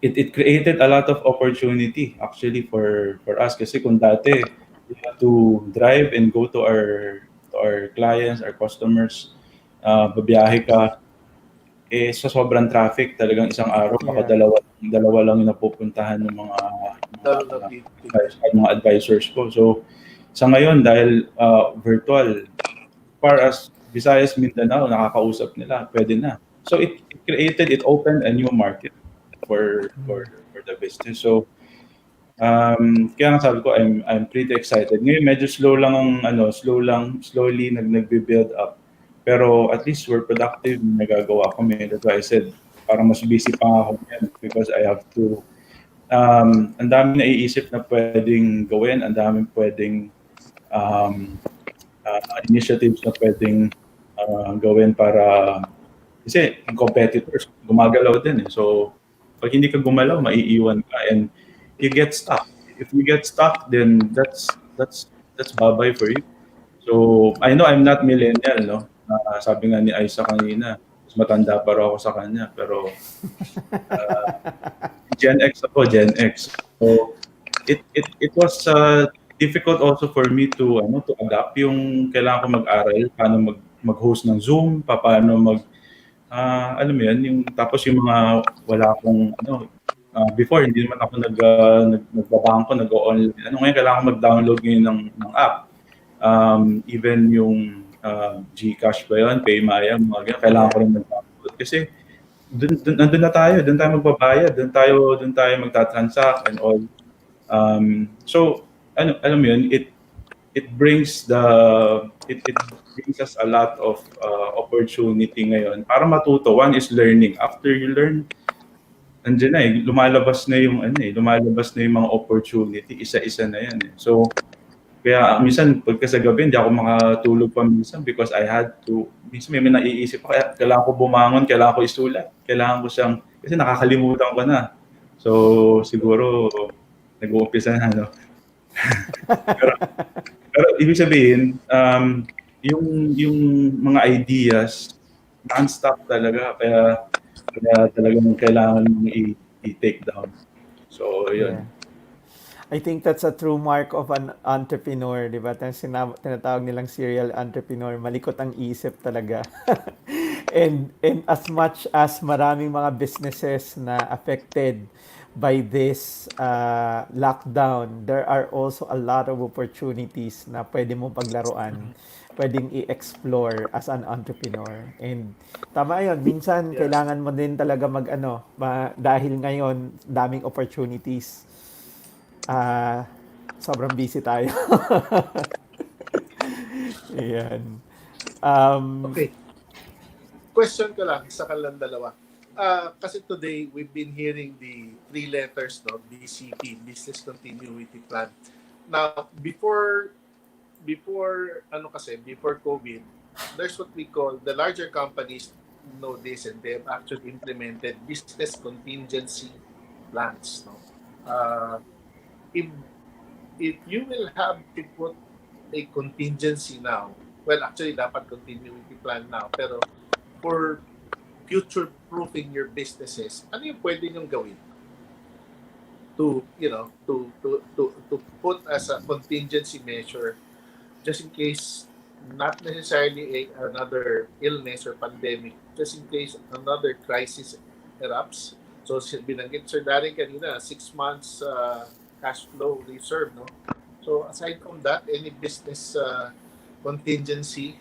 it created a lot of opportunity actually for us kasi kung dati we have to drive and go to our clients, our customers, babiyahe ka, sa sobrang traffic talagang isang araw baka dalawa lang yung napupuntahan ng mga advisors ko. So sa ngayon dahil virtual, far as Visayas, Mindanao, nakakausap nila, pwede na. So it opened a new market for the business. So kaya nga sabi ko I'm pretty excited. Ngayon medyo slow lang slowly nagbe-build up. Pero at least we're productive, nagagawa kami. That's why I said parang mas busy pa ako ngayon because I have to ang daming naiisip na pwedeng gawin, ang daming pwedeng initiatives na pwedeng gawin para kasi ang competitors gumagalaw din So pag hindi ka gumalaw, maiiwan ka and you get stuck. If you get stuck, then that's bye-bye for you. So I know I'm not millennial, no? Sabi nga ni Aiza kanina, mas matanda pa raw ako sa kanya, pero Gen X ako, Gen X. So it was difficult also for me to adapt yung kailangan ko mag-aral, paano mag-host ng Zoom, paano alam mo yan, yung tapos yung mga wala akong before hindi naman ako nagbabangko, nag-online. Ngayon kailangan mag-download ngayon ng app. Even yung GCash ba yun, Paymaya, mga ganyan, kailangan ko rin mag-download kasi nandun tayo magbabayad, doon tayo magta-transact and all. So alam mo yun, it brings us a lot of opportunity ngayon para matuto. One is learning. After you learn, andiyan na lumalabas na yung mga opportunity, isa-isa na yan So kaya minsan pagka sa gabi hindi ako makatulog pa minsan because I had to, minsan may naiisip ako, kailangan ko bumangon, kailangan ko isulat, kailangan ko siyang, kasi nakakalimutan ko na. So siguro nag-uumpisa na pero ibig sabihin, yung mga ideas non-stop talaga, kaya talagang kailangan mong i-take down. So yun. I think that's a true mark of an entrepreneur, di ba? Tinatawag nilang serial entrepreneur, malikot ang isip talaga. and as much as maraming mga businesses na affected by this lockdown, there are also a lot of opportunities na pwede mong paglaruan, pwedeng i-explore as an entrepreneur. And tama yun, minsan kailangan mo din talaga dahil ngayon daming opportunities. Sobrang busy tayo. Ayan. Okay. Question ko lang sa kanilang dalawa. Kasi today, we've been hearing the 3 letters, no? BCP, Business Continuity Plan. Now, before COVID, there's what we call, the larger companies know this and they've actually implemented business contingency plans, no? If you will have to put a contingency now, well, actually, dapat continuity plan now, pero for future-proofing your businesses, ano yung pwede niyong gawin to put as a contingency measure just in case, not necessarily another illness or pandemic, just in case another crisis erupts. So, binanggit Sir Darren kanina, 6 months cash flow reserve, no? So aside from that, any business contingency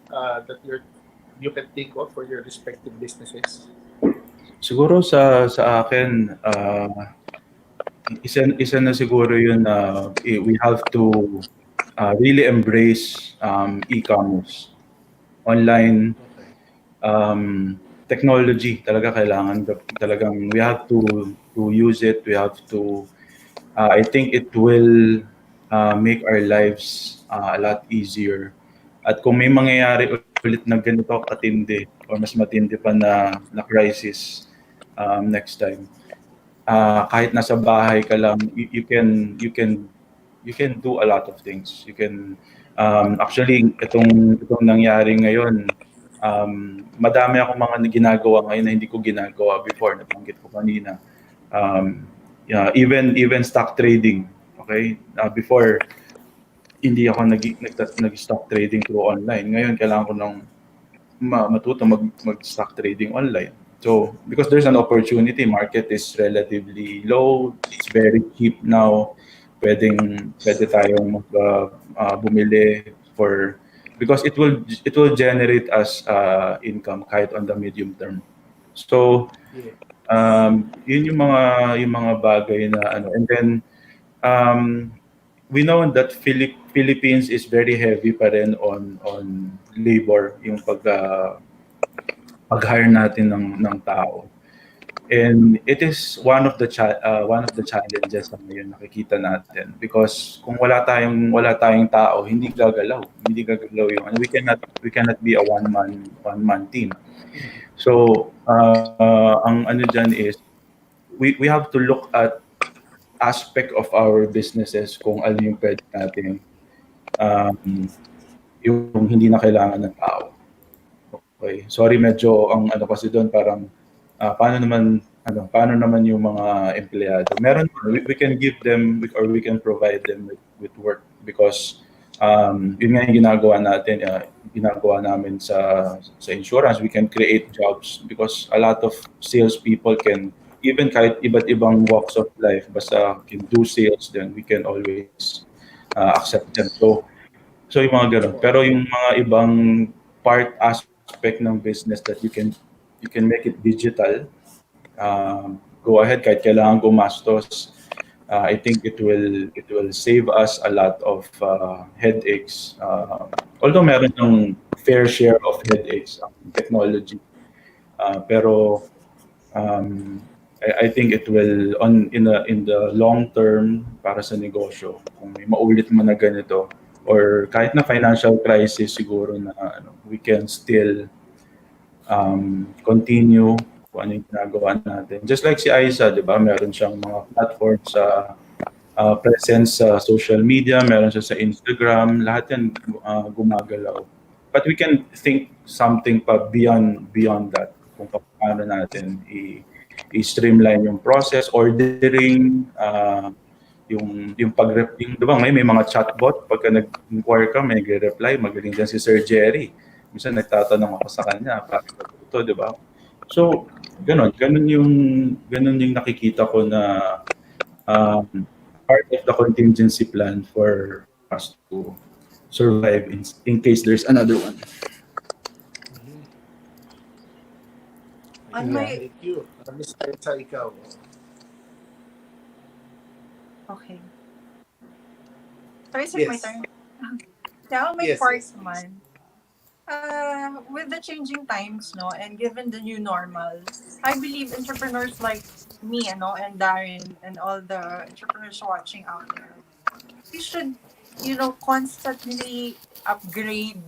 that you can think of for your respective businesses? Siguro sa akin, isa na siguro yun na we have to really embrace e-commerce, online. technology talaga kailangan talagang we have to use it. We have to I think it will make our lives a lot easier. At kung may mangyayari ulit na ganito katindi or mas matindi pa na crisis next time, kahit nasa bahay ka lang, you can do a lot of things. You can actually itong nangyari ngayon, madami akong mga ginagawa ngayon na hindi ko ginagawa before, nabanggit ko kanina. Yeah, even stock trading, okay? Before hindi ako nag-stock trading through online. Ngayon kailangan ko nang matuto mag-stock trading online. So, because there's an opportunity, market is relatively low, it's very cheap now. Pwede tayong bumili because it will generate us income kahit on the medium term. So, yun yung mga bagay na ano. And then we know that Philippines is very heavy pa rin on labor, yung pag-hire natin ng tao. And it is one of the challenges na ngayon nakikita natin, because kung wala tayong tao, hindi gagalaw yung ano. We cannot be a one man team. So ang ano diyan is we have to look at aspect of our businesses kung ano yung pwede natin yung hindi na kailangan ng tao. Okay. Sorry, medyo ang ano kasi doon parang paano naman yung mga empleyado. Meron, we can give them or we can provide them with work, because yun nga yung ginagawa namin sa insurance. We can create jobs because a lot of salespeople can, even kahit iba't ibang walks of life, basta can do sales, then we can always accept them. So yung mga ganun. Pero yung mga ibang aspect ng business that you can make it digital, go ahead, kahit kailangan gumastos. I think it will save us a lot of headaches. Although meron ng fair share of headaches ang technology, pero I think it will in the long term para sa negosyo, kung may maulit man na ganito or kahit na financial crisis, siguro na we can still continue kung ano yung ginagawa natin. Just like si Aiza, di ba? Meron siyang mga platforms sa presence sa social media, meron siya sa Instagram, lahat yan gumagalaw. But we can think something pa beyond that, kung paano natin i-streamline yung process, ordering, yung di ba ngayon may mga chatbot, pagka nag-inquire ka, may nagre-reply, magaling din si Sir Jerry. Minsan nagtatanong ako sa kanya, bakit ito, di ba? So, ganun yung nakikita ko na part of the contingency plan for us to survive in case there's another one. Thank you. Mr. Aiza, ikaw. Okay. So is it my turn? Yeah, on my part naman. With the changing times, no, and given the new normal, I believe entrepreneurs like me, and Darren, and all the entrepreneurs watching out there, we should, constantly upgrade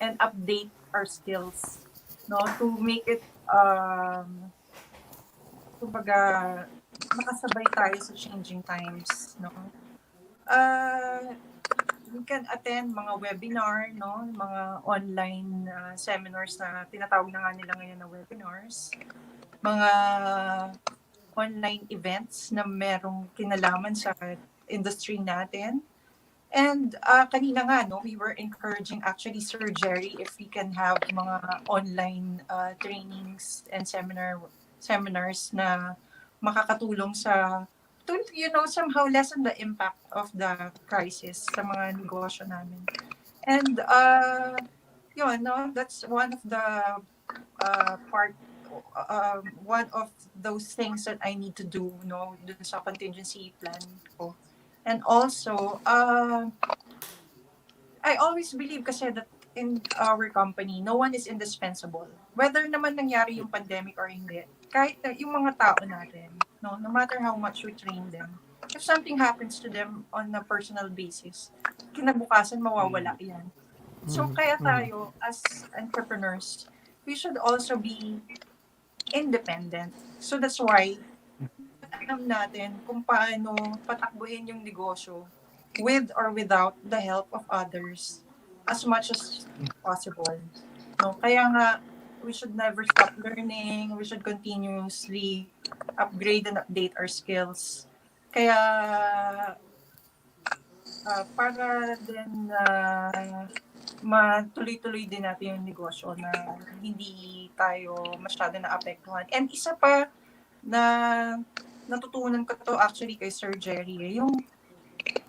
and update our skills, no, to make it, kumbaga, makasabay tayo sa changing times, no. We can attend mga webinar, no, mga online seminars na tinatawag na nga nila ngayon na webinars, mga online events na merong kinalaman sa industry natin. And kanina nga, no, we were encouraging actually Sir Jerry if we can have mga online trainings and seminars na makakatulong to, somehow lessen the impact of the crisis sa mga negosyo namin. And that's one of the one of those things that I need to do, dun sa contingency plan ko. And also, I always believe kasi that in our company, no one is indispensable. Whether naman nangyari yung pandemic or hindi, kahit yung mga tao natin, no matter how much we train them, if something happens to them on a personal basis, kinabukasan mawawala yan. So kaya tayo as entrepreneurs, we should also be independent. So that's why alam natin kung paano patakbuhin yung negosyo with or without the help of others as much as possible. No, kaya nga we should never stop learning. We should continuously upgrade and update our skills. Kaya para din matuloy-tuloy din natin yung negosyo na hindi tayo masyado naapektuhan. And isa pa na natutunan ko to actually kay Sir Jerry, yung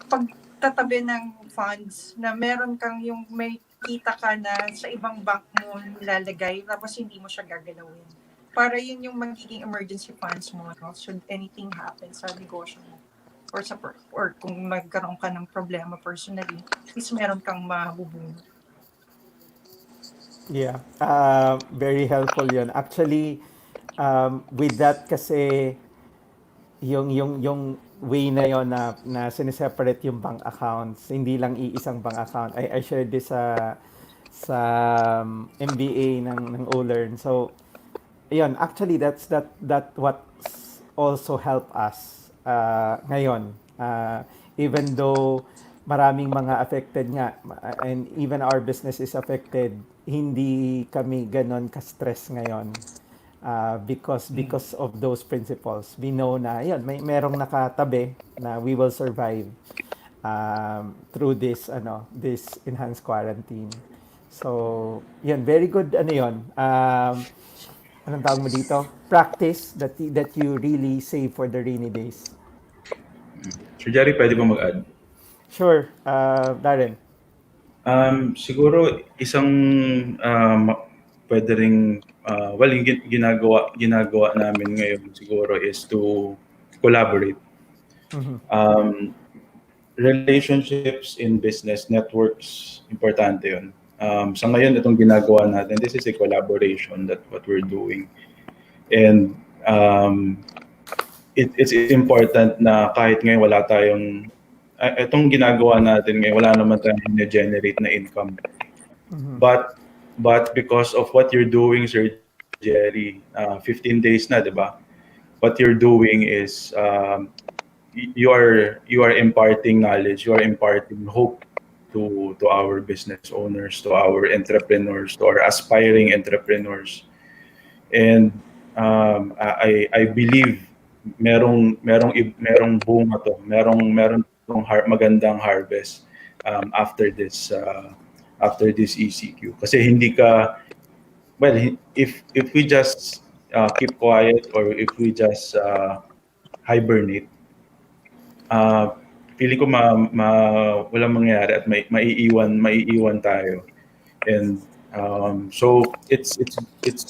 pagtatabi ng funds na meron kang yung may kita ka na sa ibang bank mo nilalagay tapos hindi mo siya gagalawin. Para yun yung magiging emergency funds mo, no? Should anything happen sa negosyo mo or kung magkaroon ka ng problema personally, at least meron kang mabubunot. Yeah, very helpful yun. Actually, with that kasi, yung way na yon na sineseparate yung bank accounts, hindi lang iisang bank account. I shared this sa MBA ng Olern. So, yun, actually that what also help us ngayon. Even though maraming mga affected nga and even our business is affected, hindi kami ganon ka-stress ngayon. Because of those principles, we know na yun, merong nakatabi na we will survive through this enhanced quarantine. So yun, very good yun. Anong tawag mo dito? Practice that you really save for the rainy days. Sir Jerry, pwede ba mag-add? Sure, Darren. Siguro isang pwede ring yung ginagawa namin ngayon siguro is to collaborate. Relationships in business networks, importante yun. Sa ngayon itong ginagawa natin, this is a collaboration that what we're doing. And it's important na kahit ngayon wala tayong itong ginagawa natin ngayon, wala naman tayong generate na income. But because of what you're doing, Sir Jerry, 15 days na, di ba? What you're doing is you are imparting knowledge, you are imparting hope to our business owners, to our entrepreneurs, to our aspiring entrepreneurs. And I believe merong bunga to, merong magandang harvest after this ECQ. Kasi hindi ka, well, if we just keep quiet or if we just hibernate, feeling ko walang mangyayari at maiiwan tayo. And so it's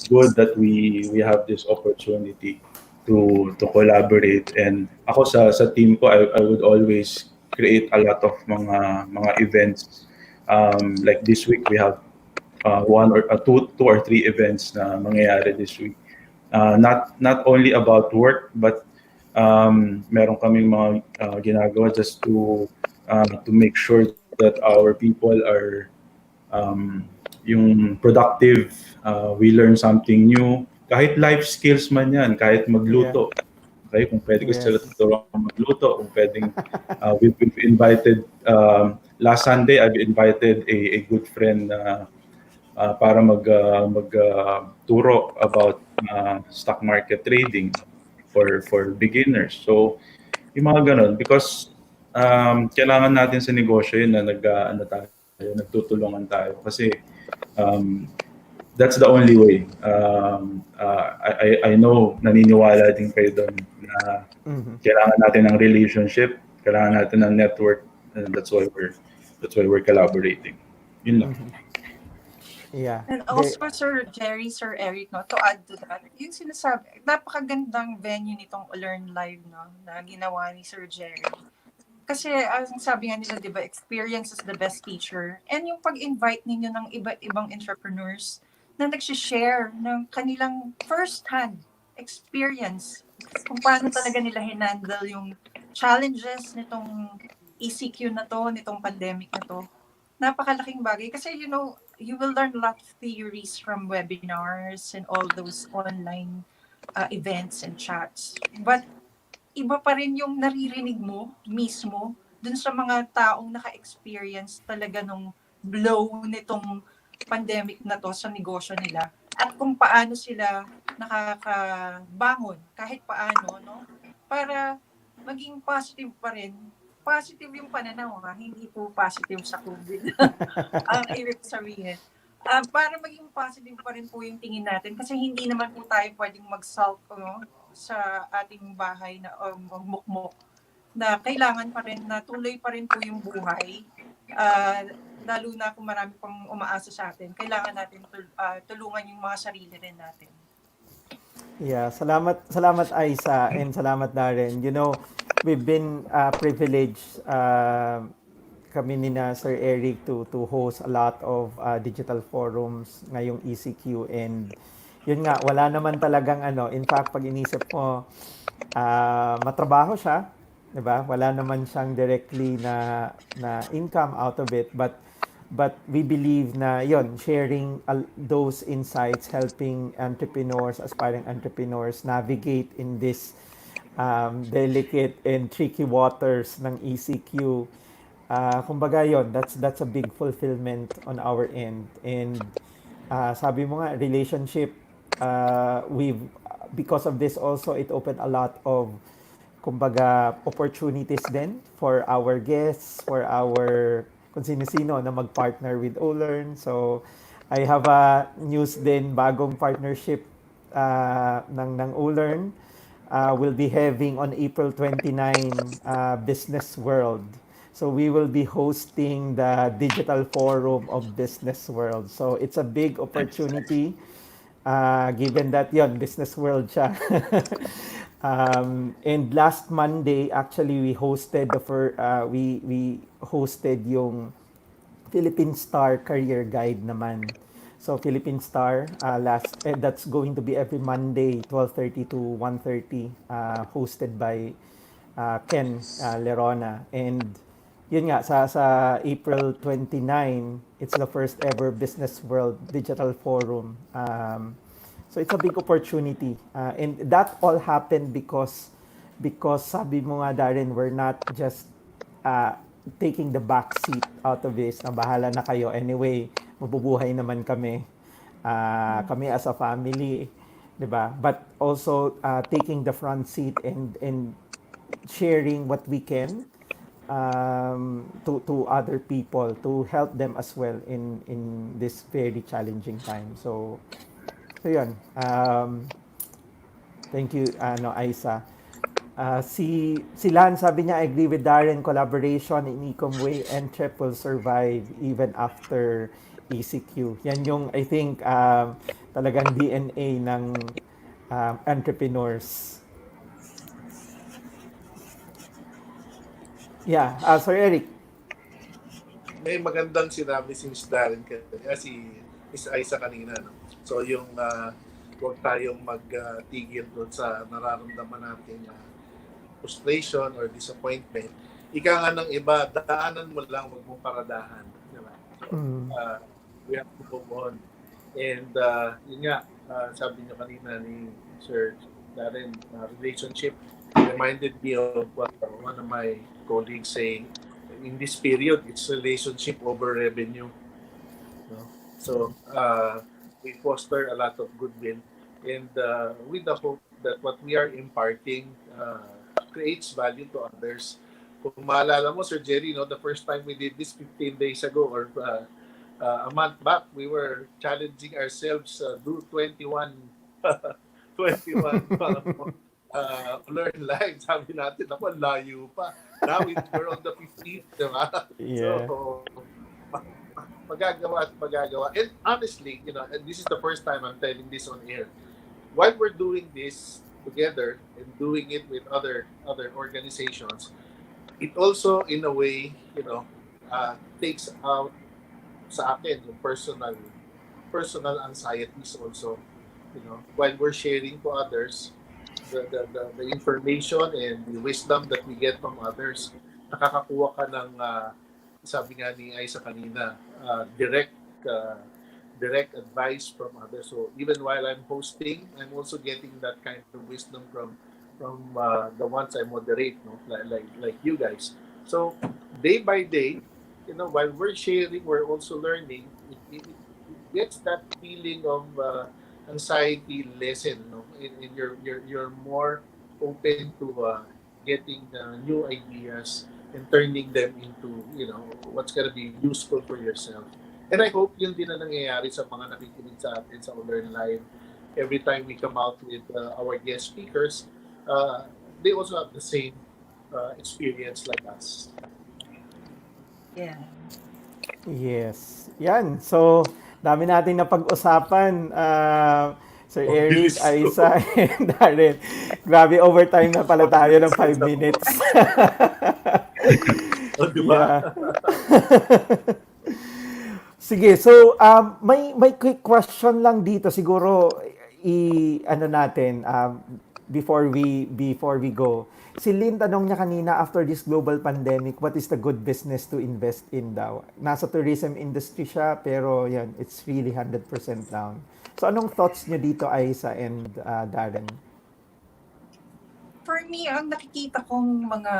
good that we have this opportunity to collaborate. And ako sa team ko, I would always create a lot of mga events. Like this week we have two or three events na mangyayari this week. Not only about work, but meron kaming mga ginagawa just to make sure that our people are yung productive, we learn something new. Kahit life skills man yan, kahit magluto. Okay? Kung pwede ko sila tuturuan magluto, kung pwedeng, we've invited, last Sunday, I've invited a good friend para magturo about stock market trading for beginners. So, yung mga ganun, because kailangan natin sa negosyo yun na nagtutulungan tayo. Kasi that's the only way. I know naniniwala din kayo doon na kailangan natin ng relationship, kailangan natin ng network, and that's why we're collaborating. Yun lang. Yeah. And also, Sir Jerry, Sir Eric, no, to add to that, yung sinasabi, napakagandang venue nitong Olern Live, no, na ginawa ni Sir Jerry. Kasi ang sabi nga nila, di ba, experience is the best teacher. And yung pag-invite ninyo ng iba't ibang entrepreneurs na nag-share ng kanilang first-hand experience kung paano talaga nila hinandle yung challenges nitong ECQ na to, nitong pandemic na to. Napakalaking bagay kasi you will learn a lot of theories from webinars and all those online events and chats. But iba pa rin yung naririnig mo mismo dun sa mga taong naka-experience talaga nung blow nitong pandemic na to sa negosyo nila at kung paano sila nakakabangon kahit paano, no? Para maging positive pa rin. Positive yung pananaw, ha? Hindi po positive sa COVID. Ang ibig sabihin. Para maging positive pa rin po yung tingin natin kasi hindi naman po tayo pwedeng mag-sulk sa ating bahay na mukmok na kailangan pa rin na tuloy pa rin po yung buhay. Lalo na kung marami pang umaasa sa atin, kailangan natin tulungan yung mga sarili rin natin. Yeah, salamat Aiza, and salamat Darren. We've been privileged, kami ni na Sir Eric to host a lot of digital forums ngayong ECQ, and yun nga, wala naman talagang in fact pag inisip mo, matrabaho siya, 'di ba? Wala naman siyang directly na income out of it, but we believe na yon, sharing those insights, helping entrepreneurs, aspiring entrepreneurs navigate in this delicate and tricky waters ng ECQ. Kumbaga yon, that's a big fulfillment on our end. And sabi mo nga, relationship, we've because of this also, it opened a lot of kumbaga opportunities din for our guests, for our kung sino-sino na mag-partner with Olern. So I have a news din, bagong partnership ng Olern. Will be having on April 29 Business World. So we will be hosting the Digital Forum of Business World. So it's a big opportunity, given that yon Business World siya. And last Monday, actually, we hosted we hosted yung Philippine Star Career Guide naman. So Philippine Star, that's going to be every Monday, 12:30 to 1:30, hosted by Ken Lerona. And yun nga, sa April 29, it's the first ever Business World Digital Forum. So it's a big opportunity. And that all happened because sabi mo nga, Darren, we're not just taking the back seat out of this, na bahala na kayo. Anyway, mabubuhay naman kami. Kami as a family, 'di ba? But also taking the front seat and sharing what we can to other people to help them as well in this very challenging time. So yun. Thank you, Aiza. Si Lan, sabi niya, I agree with Darren, collaboration in Ecomway and Trip will survive even after ECQ. Yan yung, I think, talagang DNA ng entrepreneurs. Yeah, Sir Eric. May magandang sinabi si Miss Darren si Miss Aiza kanina, no? So yung huwag tayong magtigil doon sa nararamdaman natin frustration or disappointment. Ika nga ng iba, daanan mo lang, huwag mong paradahan. Diba? So, we have to move on. And yun nga, sabi niyo kanina ni Sir Darren, relationship reminded me of one of my colleagues saying, in this period, it's relationship over revenue. No? So, we foster a lot of goodwill and with the hope that what we are imparting creates value to others. Kung maalala mo, Sir Jerry, the first time we did this 15 days ago or a month back, we were challenging ourselves do 21 learn live. Sabi natin, ako, layo pa. Now we're on the 15th, diba? Yeah. So, magagawa at magagawa. And honestly, and this is the first time I'm telling this on air. While we're doing this together and doing it with other organizations, it also, in a way, takes out sa akin yung personal anxieties also, while we're sharing to others the information and the wisdom that we get from others, nakakakuha ka ng, sabi nga ni Aiza kanina, uh, direct advice from others. So even while I'm hosting, I'm also getting that kind of wisdom from the ones I moderate, no? Like you guys. So day by day, while we're sharing, we're also learning. It gets that feeling of anxiety lessen. No, in you're more open to getting new ideas and turning them into what's gonna be useful for yourself. And I hope yun din na nangyayari sa mga nakikinig sa atin sa Olern Live. Every time we come out with our guest speakers, they also have the same experience like us. Yeah. Yes. Yan. So, dami natin na pag-usapan. Sir Oh, Eric, bilis. Aiza, and Darren. Grabe, overtime na pala tayo ng 5 minutes. Oh, di ba? Yeah. Sige, so may quick question lang dito siguro ano natin before we go. Si Lynn tanong niya kanina, after this global pandemic, what is the good business to invest in daw? Nasa tourism industry siya pero yan, it's really 100% down. So anong thoughts niyo dito, Aiza and Darren? For me, ang nakikita kong mga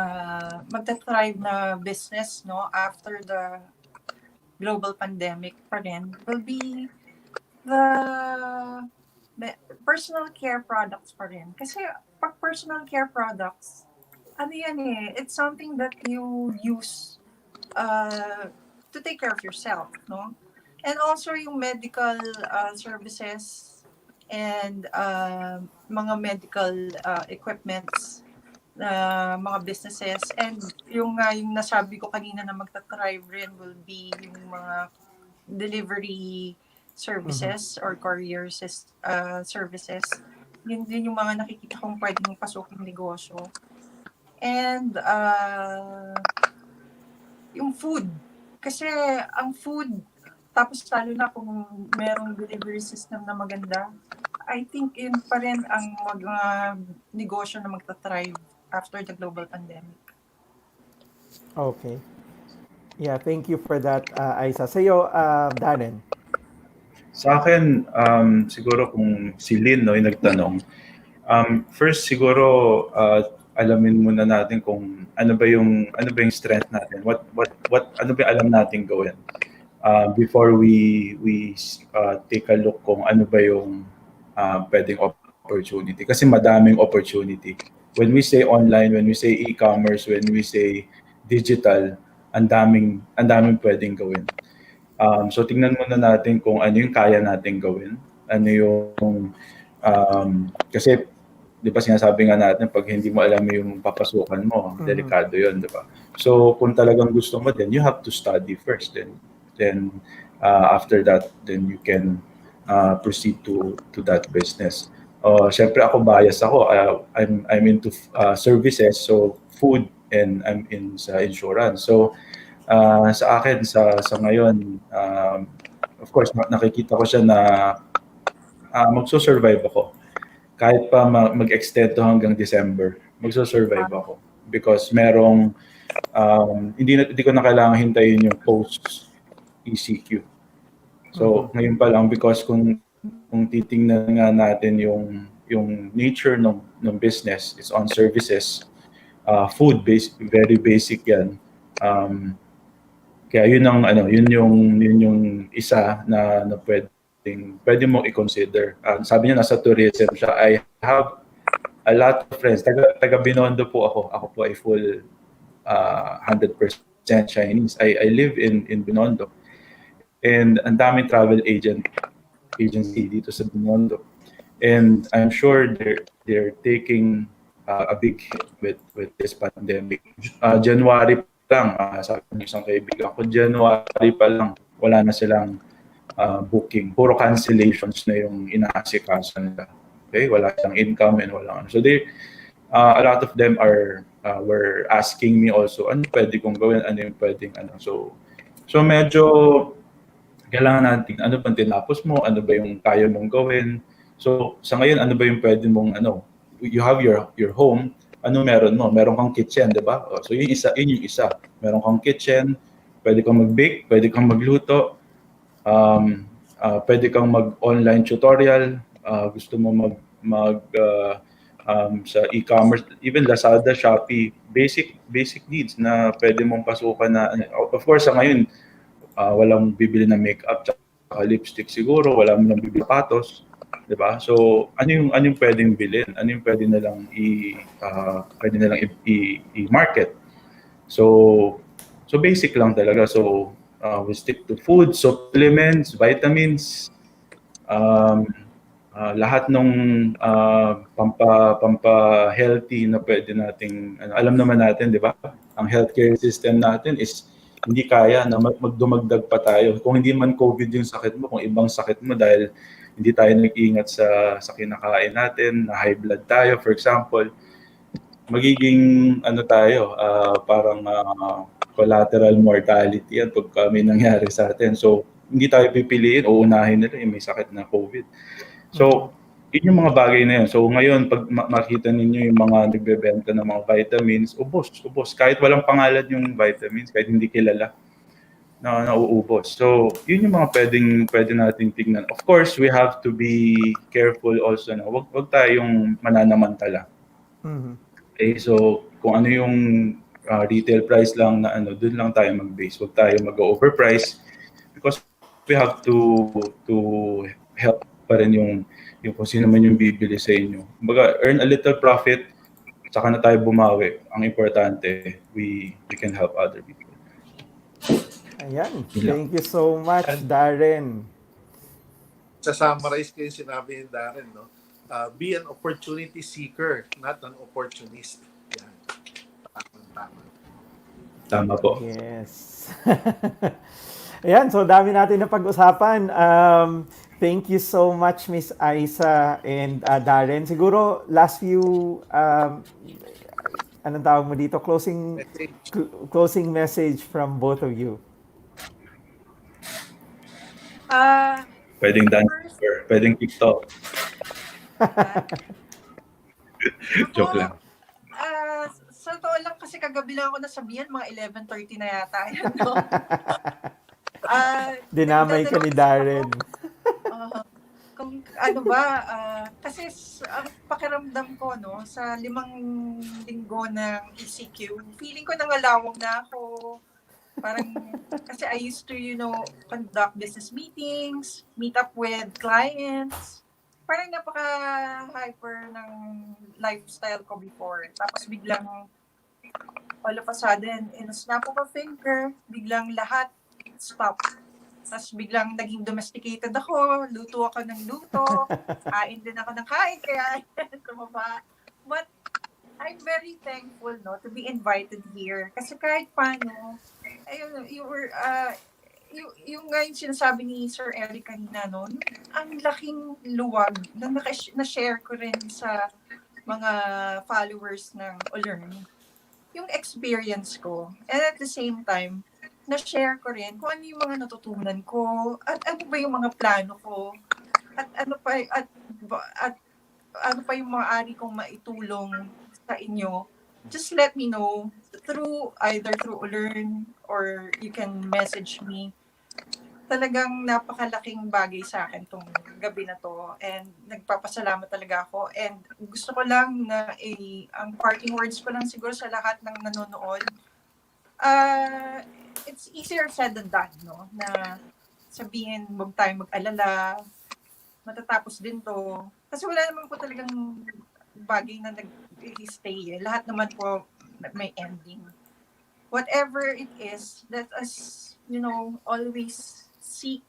magta-thrive na business, no, after the global pandemic pa rin will be the personal care products pa rin. Kasi pag personal care products, ano yan eh, it's something that you use to take care of yourself, no? And also yung medical services and mga medical equipments, mga businesses, and yung nasabi ko kanina na magta-thrive rin will be yung mga delivery services or courier services. Yun din yung mga nakikita kong pwedeng pasuking negosyo. And yung food. Kasi ang food, tapos lalo na kung merong delivery system na maganda, I think yun pa rin ang mga negosyo na magta-thrive after the global pandemic. Okay. Yeah, thank you for that, Aiza. Sa'yo, Darren. Sa akin, siguro kung si Lynn, no, yung nagtanong, first siguro alamin muna natin kung ano ba yung strength natin, what ano ba yung alam natin gawin before we take a look kung ano ba yung pwedeng opportunity, kasi madaming opportunity. When we say online, when we say e-commerce, when we say digital, ang daming pwedeng gawin. So tingnan muna natin kung ano yung kaya natin gawin. Ano yung kasi 'di ba sinasabi nga natin, pag hindi mo alam yung papasukan mo, delikado 'yon, 'di ba? So kung talagang gusto mo, then you have to study first, then after that, then you can proceed to that business. Syempre ako bias ako. I'm into services, so food, and I'm in sa insurance. So sa akin sa ngayon, of course nakikita ko siya na magso-survive ako. Kahit pa mag-extend to hanggang December, magso-survive ako because merong hindi ko na kailangan hintayin yung post ECQ. So ngayon pa lang, because kung titingnan nga natin yung nature ng business is on services, food based, very basic yan. Kaya yun yung isa na pwede mong i-consider. Sabi niya nasa tourism siya. I have a lot of friends. Taga Binondo po ako. Ako po ay full 100% Chinese. I live in Binondo. And ang daming travel agency dito sa Binondo. And I'm sure they're taking a big hit with this pandemic. January pa lang, sabi ng isang kaibigan ko, January pa lang, wala na silang booking. Puro cancellations na yung inaasikaso nila. Okay? Wala silang income and wala. So a lot of them are were asking me also, ano pwede kong gawin, ano yung pwedeng ano. So medyo kailangan natin, ano bang tinapos mo, ano ba yung kaya mong gawin. So sa ngayon, ano ba yung pwede mong ano, you have your home, ano meron mo? Meron kang kitchen, di ba? So yun yung isa. Meron kang kitchen, pwede kang mag-bake, pwede kang magluto, pwede kang mag-online tutorial, gusto mo sa e-commerce, even Lazada, Shopee, basic needs na pwede mong pasukan na, of course, sa ngayon, walang bibili ng makeup tsaka lipstick siguro, walang lang bibili patos, 'di ba? So, ano yung pwedeng bilhin? Ano yung pwede nilang i-market? So basic lang talaga. So, we stick to food, supplements, vitamins, um, lahat ng pampa healthy na pwede nating ano, alam naman natin, 'di ba? Ang healthcare system natin is hindi kaya na magdumagdag pa tayo. Kung hindi man COVID yung sakit mo, kung ibang sakit mo dahil hindi tayo nag-iingat sa kinakain natin, na high blood tayo, for example, magiging ano tayo, parang collateral mortality yan pag may nangyari sa atin. So, hindi tayo pipiliin o unahin nila yung may sakit na COVID. So, yun yung mga bagay na yun. So, ngayon, pag makita ninyo yung mga nagbebenta ng mga vitamins, ubos. Kahit walang pangalan yung vitamins, kahit hindi kilala, na nauubos. So, yun yung mga pwede nating tignan. Of course, we have to be careful also na wag tayong mananamantala. Okay, so kung ano yung retail price lang na ano, doon lang tayo mag-base. Wag tayo mag-overprice because we have to help pa rin yung kung sino man yung bibili sa inyo. Kumbaga, earn a little profit, saka na tayo bumawi. Ang importante, we can help other people. Ayan. Thank you so much, Darren. Sa-summarize ko yung sinabi ni Darren, no? Be an opportunity seeker, not an opportunist. Yan. Tama. Tama po. Yes. Ayan, so dami natin na pag-usapan. Thank you so much, Miss Aiza and Darren. Siguro, last few, anong tawag mo dito? Closing message from both of you. Pwedeng dance, pwedeng TikTok. Joke lang. Sa totoo lang kasi kagabi lang ako nasabihan, mga 11:30 na yata yan, no? Dinamay ka ni Darren. Kung ano ba, kasi ang pakiramdam ko, no, sa 5 linggo ng ECQ, feeling ko nangalawang na ako. Parang, kasi I used to, conduct business meetings, meet up with clients. Parang napaka-hyper ng lifestyle ko before. Tapos biglang, all of a sudden, in a snap of a finger, biglang lahat stop. Tapos biglang naging domesticated ako, luto ako ng luto, kain din ako ng kain, kaya tumaba. But I'm very thankful, no, to be invited here. Kasi kahit paano, ayun, yung ngayon sinasabi ni Sir Eric kanina, no, ang laking luwag na na-share ko rin sa mga followers ng Olern. Yung experience ko. And at the same time, na-share ko rin kung ano yung mga natutunan ko at ano ba yung mga plano ko at ano pa yung maaari kong maitulong sa inyo. Just let me know either through Olern or you can message me. Talagang napakalaking bagay sa akin tong gabi na to and nagpapasalamat talaga ako and gusto ko lang na ang parting words ko lang siguro sa lahat ng nanonood. It's easier said than done, no? Na sabihin, huwag tayong mag-alala, matatapos din to. Kasi wala naman po talagang bagay na nag-stay. Lahat naman po may ending. Whatever it is, let us, always seek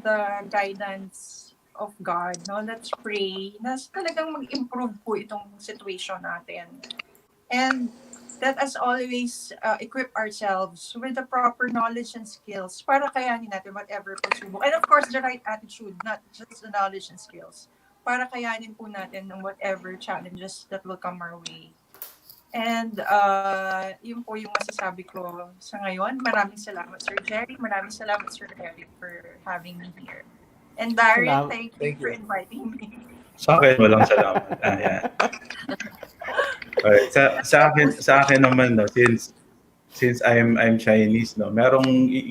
the guidance of God. No? Let's pray na talagang mag-improve po itong situation natin. And let us always equip ourselves with the proper knowledge and skills para kayanin natin whatever pagsubok. And of course, the right attitude, not just the knowledge and skills. Para kayanin po natin ng whatever challenges that will come our way. And yun po yung masasabi ko sa ngayon. Maraming salamat, Sir Jerry. Maraming salamat, Sir Eric, for having me here. And Darren, Salam- thank you Thank for you. inviting me. Sa akin, walang salamat. Yan. Alright. Sa akin naman, no, since I'm Chinese, no,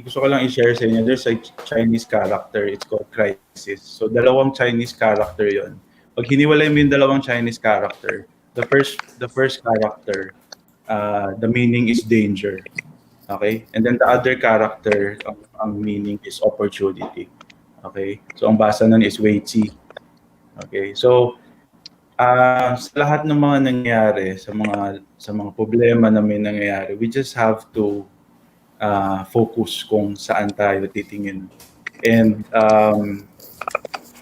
gusto ko lang i-share sa inyo, there's a Chinese character, it's called crisis. So dalawang Chinese character 'yon. Pag hiniwalay mo yung dalawang Chinese character, the first character, the meaning is danger. Okay? And then the other character, ang meaning is opportunity. Okay? So ang basa nun is Wei Qi. Okay? So sa lahat ng mga nangyayari, sa mga problema na may nangyayari, we just have to focus kung saan tayo titingin. And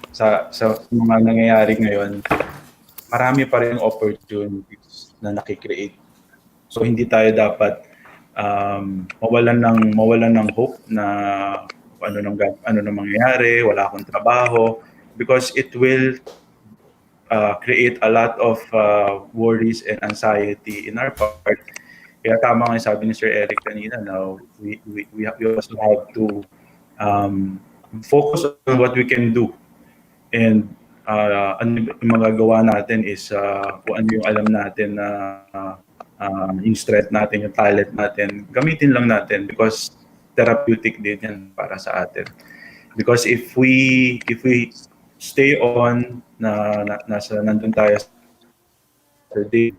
sa mga nangyayari ngayon, marami pa rin opportunities na nakikreate. So hindi tayo dapat mawalan ng hope na ano nang mangyayari, wala akong trabaho, because it will create a lot of worries and anxiety in our part. Kaya tama nga yung sabi ni Sir Eric kanina, no, we also have to focus on what we can do. And ano yung magagawa natin is kung ano yung alam natin na yung strength natin, yung talent natin, gamitin lang natin because therapeutic din yan para sa atin. Because if we stay on nandun tayo per day,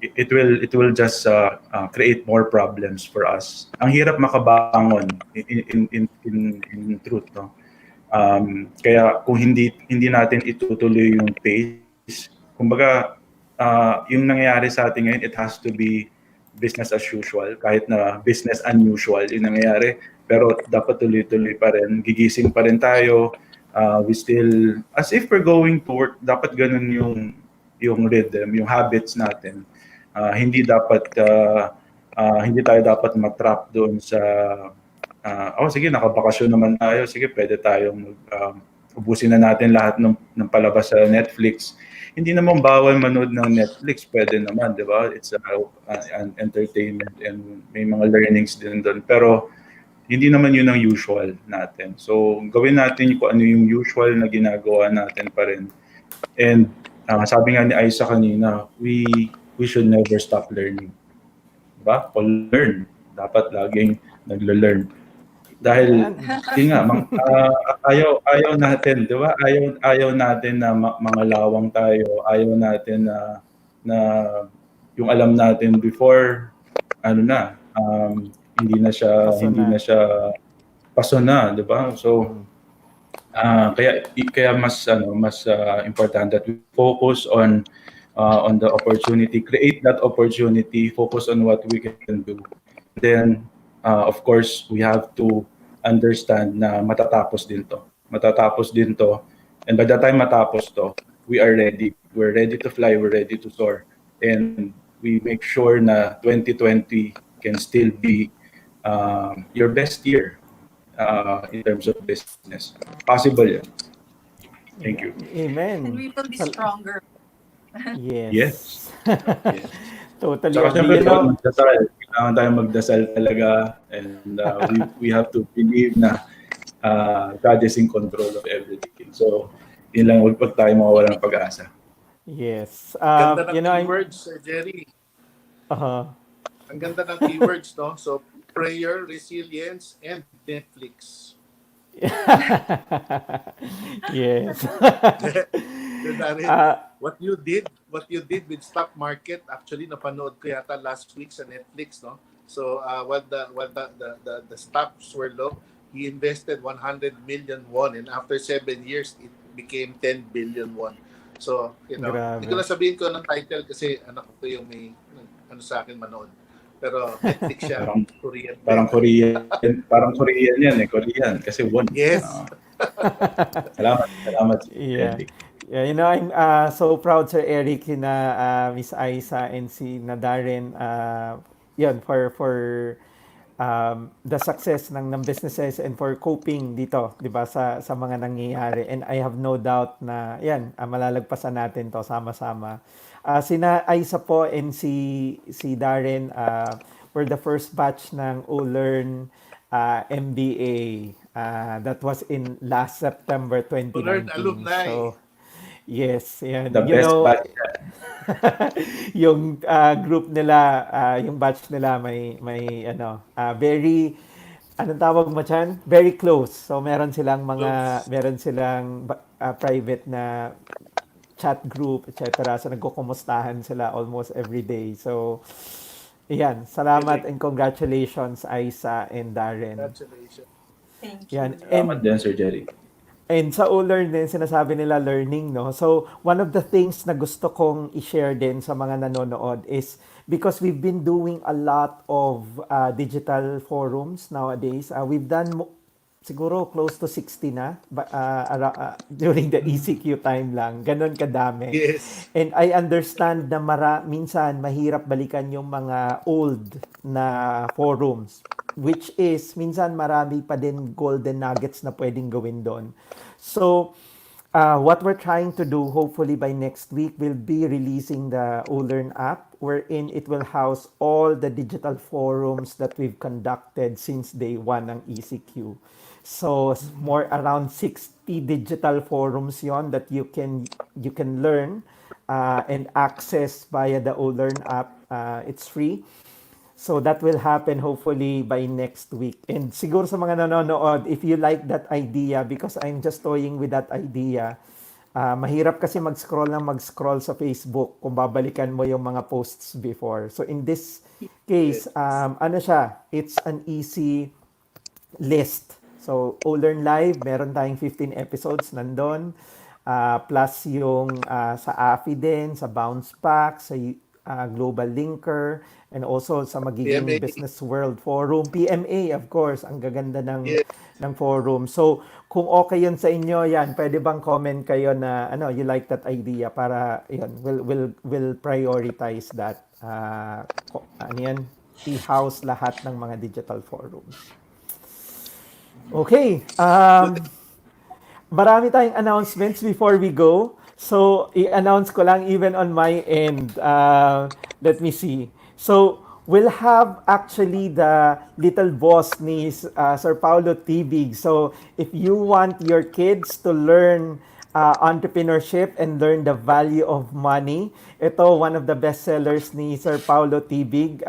it will just create more problems for us. Ang hirap makabangon in truth, no. Kaya kung hindi natin itutuloy yung pace, kumbaga yung nangyayari sa atin ngayon, it has to be business as usual, kahit na business unusual yung nangyayari, pero dapat tuloy-tuloy pa rin, gigising pa rin tayo. We still, as if we're going to work, dapat ganun yung rhythm, yung habits natin. Hindi tayo dapat matrap doon sa sige, nakabakasyon naman tayo, sige, pwede tayong ubusin na natin lahat ng palabas sa Netflix. Hindi naman bawal manood ng Netflix, pwede naman, di ba? It's an entertainment and may mga learnings din doon. Pero hindi naman yun ang usual natin. So, gawin natin kung ano yung usual na ginagawa natin pa rin. And sabi nga ni Aiza kanina, we should never stop learning. Diba? O learn. Dapat laging naglo-learn. Dahil, yun nga, ayaw natin, di ba? Ayaw natin na mga lawang tayo. Ayaw natin na yung alam natin before, hindi na siya paso na, di ba? So kaya mas important that we focus on the opportunity, create that opportunity, focus on what we can do. Then of course we have to understand na matatapos din to. And by the time matapos to, we're ready to fly, we're ready to soar, and we make sure na 2020 can still be your best year in terms of business. Possible yan. Thank you. Amen. And we will be stronger. Yes. Yes. Totally. Saka syempre, kailangan tayo magdasal talaga, and we have to believe na God is in control of everything. So, yun lang, huwag tayo mawawala ng pag-asa. Yes. Ganda ng keywords, Jerry. Ang ganda ng keywords, no? So, prayer, resilience, and Netflix. Yes. What you did with stock market, actually napanood ko yata last week sa Netflix, no? So while the stocks were low, he invested 100 million won, and after 7 years it became 10 billion won. So, hindi ko na sabihin ko ng title kasi anak ko yung may sa akin manood. Pero Netflix siya, Korean. Parang Korean yan Korean kasi won. Yes. Salamat. Yeah. Yeah, I'm so proud, Sir Eric, na Miss Aiza and si na Darren, yun, for the success ng businesses and for coping dito, di ba, sa mga nangyayari. And I have no doubt na, yan, malalagpasan natin to sama-sama. Sina Aiza po and si Darren were the first batch ng Olern MBA. That was in last September Olern 2019. alumni. So, yes, The yan. You best know, batch. yung group nila, yung batch nila may very anong tawag mo dyan? Very close. So Close. meron silang private na chat group, etc. So nagkukumustahan sila almost every day. So yan, salamat Galing. and congratulations Aiza and Darren. Congratulations. Thank Yan. you. Salamat din, Sir Jerry. And sa Olern din, sinasabi nila learning, no? So, one of the things na gusto kong i-share din sa mga nanonood is because we've been doing a lot of digital forums nowadays. We've done siguro close to 60 na during the ECQ time lang. Ganon kadami. Yes. And I understand na minsan mahirap balikan yung mga old na forums, which is minsan marami pa din golden nuggets na pwedeng gawin doon. So, what we're trying to do, hopefully by next week, we'll be releasing the Olern app, wherein it will house all the digital forums that we've conducted since day one ng ECQ. So, more around 60 digital forums yon that you can learn and access via the Olern app. It's free. So that will happen hopefully by next week. And siguro sa mga nanonood, if you like that idea, because I'm just toying with that idea, mahirap kasi mag-scroll sa Facebook kung babalikan mo yung mga posts before. So in this case, ano siya, it's an easy list. So, Olern Live, meron tayong 15 episodes nandun. Plus yung sa AFI din, sa Bounce Pack, sa Global Linker, and also sa magiging PMA. Business World Forum. PMA, of course, ang gaganda Yes. ng forum. So, kung okay yun sa inyo, yan, pwede bang comment kayo na you like that idea para yun, we'll prioritize that. I-house lahat ng mga digital forums. Okay. Marami tayong announcements before we go. So, i-announce ko lang even on my end. Let me see. So, we'll have actually the little boss ni Sir Paulo Tibig. So, if you want your kids to learn entrepreneurship and learn the value of money, ito one of the best sellers ni Sir Paulo Tibig.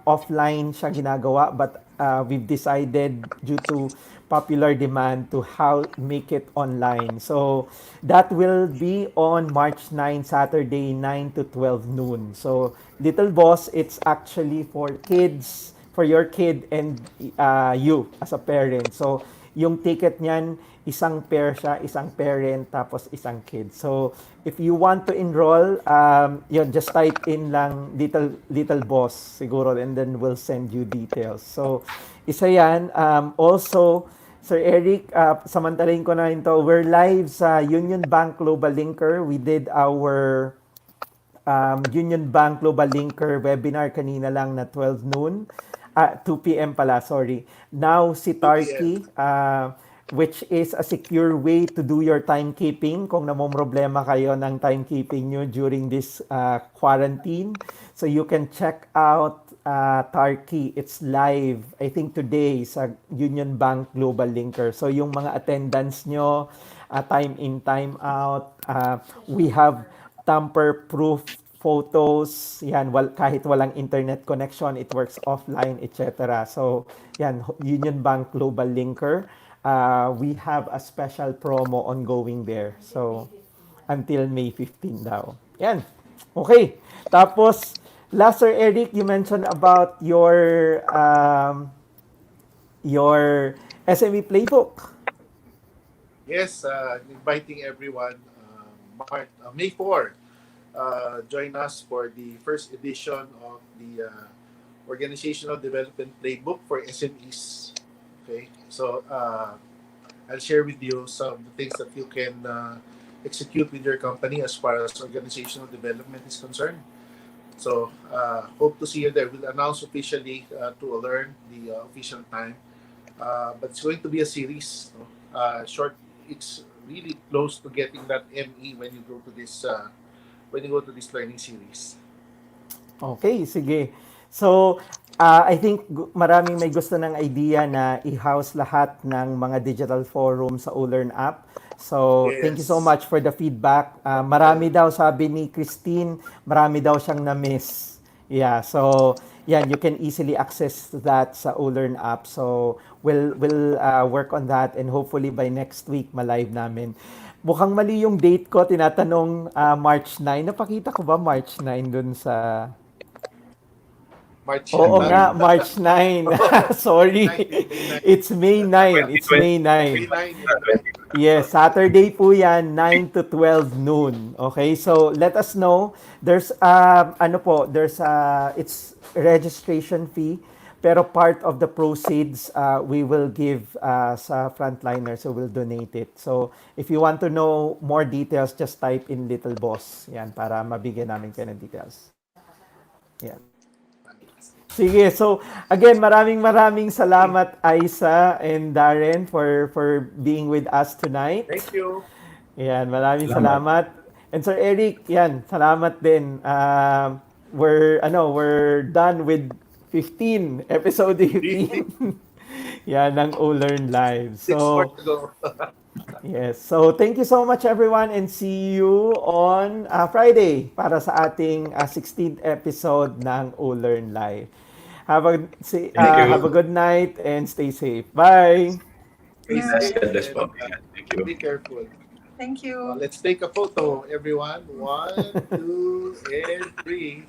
Offline siya ginagawa, but we've decided due to popular demand to how make it online. So that will be on March 9, Saturday, 9 to 12 noon. So Little Boss, it's actually for kids, for your kid and you as a parent. So yung ticket niyan, isang pair siya, isang parent, tapos isang kid. So if you want to enroll, yun, just type in lang Little Boss siguro, and then we'll send you details. So isa yan. Also, Sir Eric, samantalahin ko na rin to. We're live sa Union Bank Global Linker. We did our Union Bank Global Linker webinar kanina lang na 12 noon. 2 p.m. pala, sorry. Now, si 2 Tarkie, which is a secure way to do your timekeeping kung namomroblema kayo ng timekeeping nyo during this quarantine. So you can check out Tarkie. It's live, I think today, sa Union Bank Global Linker. So yung mga attendance nyo, time in, time out, we have tamper-proof photos, yan, kahit walang internet connection, it works offline, etc. So, yan, Union Bank Global Linker. We have a special promo ongoing there. So, until May 15 daw. Yan. Okay. Tapos, last, Sir Eric, you mentioned about your SME playbook. Yes, inviting everyone. May 4, join us for the first edition of the Organizational Development Playbook for SMEs. Okay, so I'll share with you some of the things that you can execute with your company as far as organizational development is concerned. So hope to see you there. We'll announce officially to learn the official time, but it's going to be a series. Short. It's really close to getting that ME when you go to this when you go to this learning series. Okay, sige. So, I think maraming may gusto ng idea na i-house lahat ng mga digital forum sa Olern app. So, thank you so Yes. much for the feedback. Marami daw, sabi ni Christine, marami daw siyang na-miss. Yeah, so yan, you can easily access that sa Olern app. So, we'll work on that and hopefully by next week ma-live namin. Mukhang mali yung date ko, tinatanong March 9. Napakita ko ba March 9 dun sa... March Oo yata. nga, March 9. Sorry. It's May 9. It's May 9. May 9. Yes, Saturday po yan, 9 to 12 noon. Okay, so let us know. There's, it's registration fee, pero part of the proceeds we will give sa frontliner, so we'll donate it. So if you want to know more details, just type in Little Boss. Yan, para mabigyan namin kayo ng details. Yan. Sige, so again, maraming salamat Aiza and Darren for being with us tonight. Thank you. Yan, maraming salamat. And Sir Eric, yan, salamat din. We're done with 15, episode 15. Yan, ng Olern Live. 6 more So, to go. yes. So, thank you so much everyone and see you on Friday para sa ating 16th episode ng Olern Live. Have a good night and stay safe. Bye. Stay Yeah. safe God bless po. and, Thank you. be careful. Thank you. Let's take a photo, everyone. 1, 2, and 3.